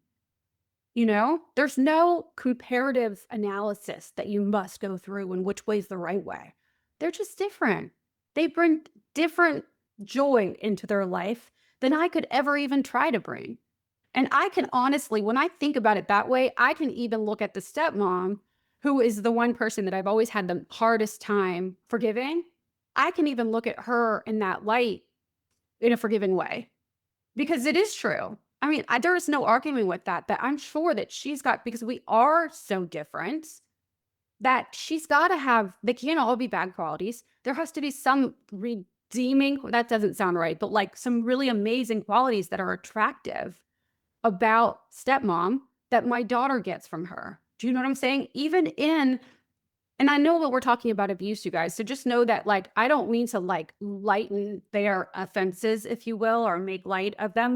There's no comparative analysis that you must go through and which way's the right way. They're just different. They bring different joy into their life than I could ever even try to bring. And I can honestly, when I think about it that way, I can even look at the stepmom, who is the one person that I've always had the hardest time forgiving. I can even look at her in that light in a forgiving way. Because it is true. I mean, there is no arguing with that I'm sure that she's got, because we are so different, that she's got to have, they can't all be bad qualities. There has to be some redeeming, that doesn't sound right, but like some really amazing qualities that are attractive about stepmom that my daughter gets from her. Do you know what I'm saying? And I know that we're talking about abuse, you guys. So just know that, like, I don't mean to like lighten their offenses, if you will, or make light of them.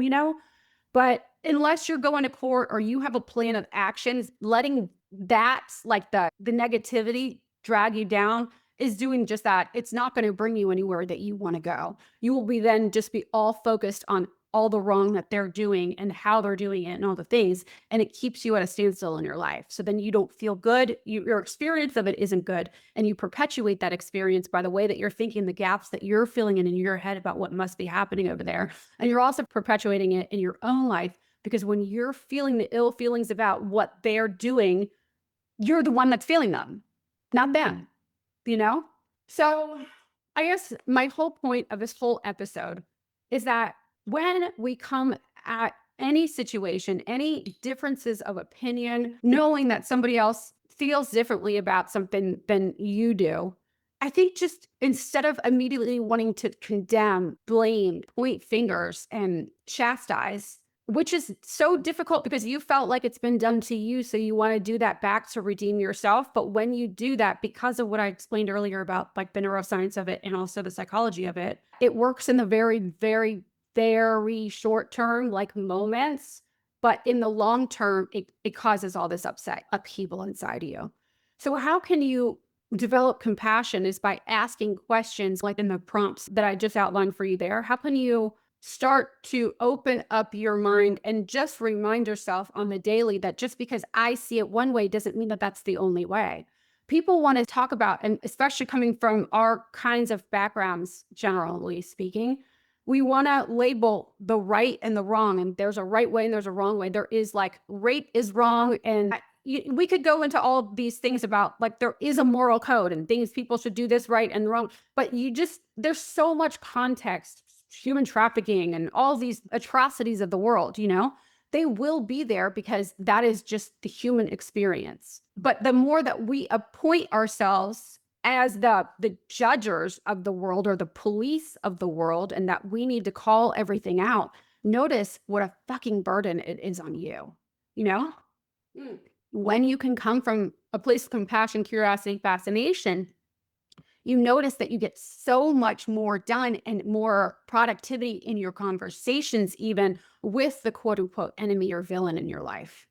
But unless you're going to court or you have a plan of actions, letting that, like the negativity drag you down is doing just that. It's not going to bring you anywhere that you want to go. You will be then just be all focused on all the wrong that they're doing and how they're doing it and all the things. And it keeps you at a standstill in your life. So then you don't feel good. Your experience of it isn't good. And you perpetuate that experience by the way that you're thinking, the gaps that you're filling in your head about what must be happening over there. And you're also perpetuating it in your own life, because when you're feeling the ill feelings about what they're doing, you're the one that's feeling them, not them, you know? So I guess my whole point of this whole episode is that when we come at any situation, any differences of opinion, knowing that somebody else feels differently about something than you do, I think just instead of immediately wanting to condemn, blame, point fingers, and chastise, which is so difficult because you felt like it's been done to you. So you want to do that back to redeem yourself. But when you do that, because of what I explained earlier about like the neuroscience of it and also the psychology of it, it works in the very, very, very short term, like moments. But in the long term, it causes all this upheaval inside of you. So how can you develop compassion is by asking questions like in the prompts that I just outlined for you there. How can you start to open up your mind and just remind yourself on the daily that just because I see it one way doesn't mean that that's the only way. People want to talk about, and especially coming from our kinds of backgrounds, generally speaking, we want to label the right and the wrong. And there's a right way and there's a wrong way. There is like rape is wrong. And we could go into all these things about like there is a moral code and things people should do this right and wrong. But there's so much context, human trafficking and all these atrocities of the world, they will be there because that is just the human experience. But the more that we appoint ourselves as the judges of the world or the police of the world, and that we need to call everything out, notice what a fucking burden it is on you, When you can come from a place of compassion, curiosity, fascination, you notice that you get so much more done and more productivity in your conversations, even with the quote unquote enemy or villain in your life.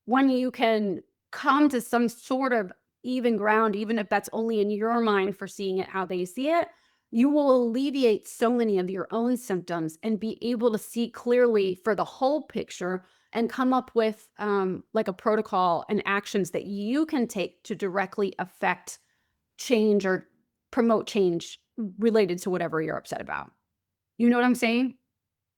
When you can come to some sort of even ground, even if that's only in your mind for seeing it how they see it, you will alleviate so many of your own symptoms and be able to see clearly for the whole picture and come up with like a protocol and actions that you can take to directly affect change or promote change related to whatever you're upset about. You know what I'm saying?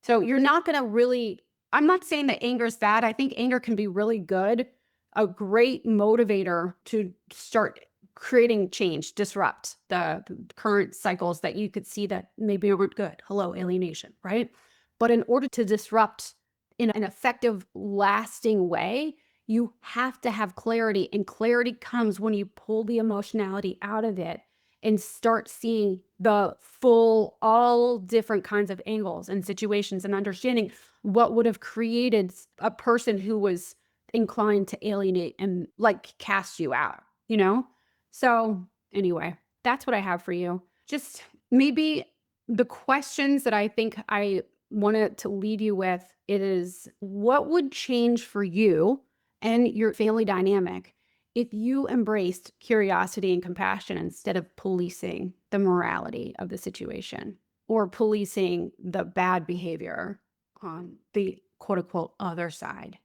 So you're not going to really, I'm not saying that anger is bad. I think anger can be really good, a great motivator to start creating change, disrupt the current cycles that you could see that maybe were good. Hello, alienation, right? But in order to disrupt in an effective, lasting way, You have to have clarity, and clarity comes when you pull the emotionality out of it and start seeing the full, all different kinds of angles and situations, and understanding what would have created a person who was inclined to alienate and like cast you out, you know? So anyway, that's what I have for you. Just maybe the questions that I think I wanted to leave you with is, what would change for you and your family dynamic if you embraced curiosity and compassion instead of policing the morality of the situation or policing the bad behavior on the quote unquote other side?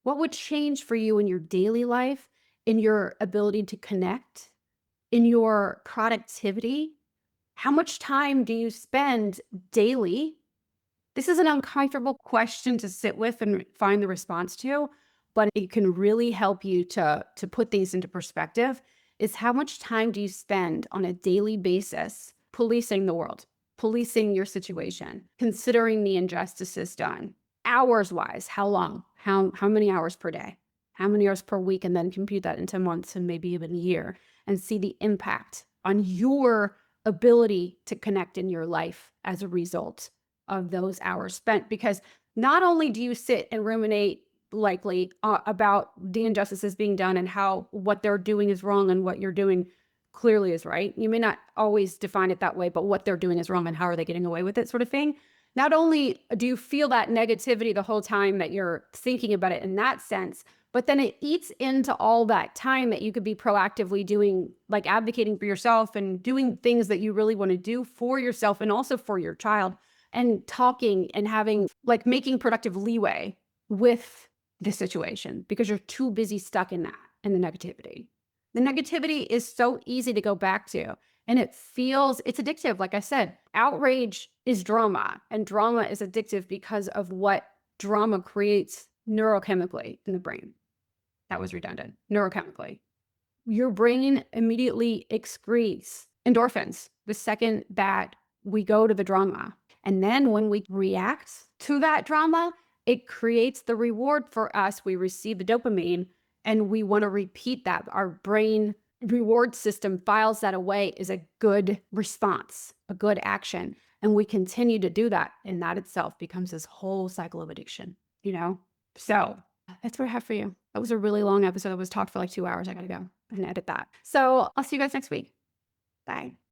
What would change for you in your daily life, in your ability to connect, in your productivity? How much time do you spend daily? This is an uncomfortable question to sit with and find the response to, but it can really help you to put things into perspective. Is how much time do you spend on a daily basis policing the world, policing your situation, considering the injustices done, hours wise? How long? How many hours per day? How many hours per week? And then compute that into months and maybe even a year, and see the impact on your ability to connect in your life as a result of those hours spent. Because not only do you sit and ruminate likely about the injustices being done and how what they're doing is wrong and what you're doing clearly is right. You may not always define it that way, but what they're doing is wrong and how are they getting away with it, sort of thing. Not only do you feel that negativity the whole time that you're thinking about it in that sense, but then it eats into all that time that you could be proactively doing, like advocating for yourself and doing things that you really want to do for yourself and also for your child, and talking and having, like, making productive leeway with the situation because you're too busy stuck in that, in the negativity. The negativity is so easy to go back to, and it's addictive. Like I said, outrage is drama, and drama is addictive because of what drama creates neurochemically in the brain. That was redundant. Neurochemically, your brain immediately excretes endorphins the second that we go to the drama. And then when we react to that drama, it creates the reward for us. We receive the dopamine and we want to repeat that. Our brain reward system files that away as a good response, a good action. And we continue to do that. And that itself becomes this whole cycle of addiction, you know? So that's what I have for you. That was a really long episode. That was talked for like 2 hours. I got to go and edit that. So I'll see you guys next week. Bye.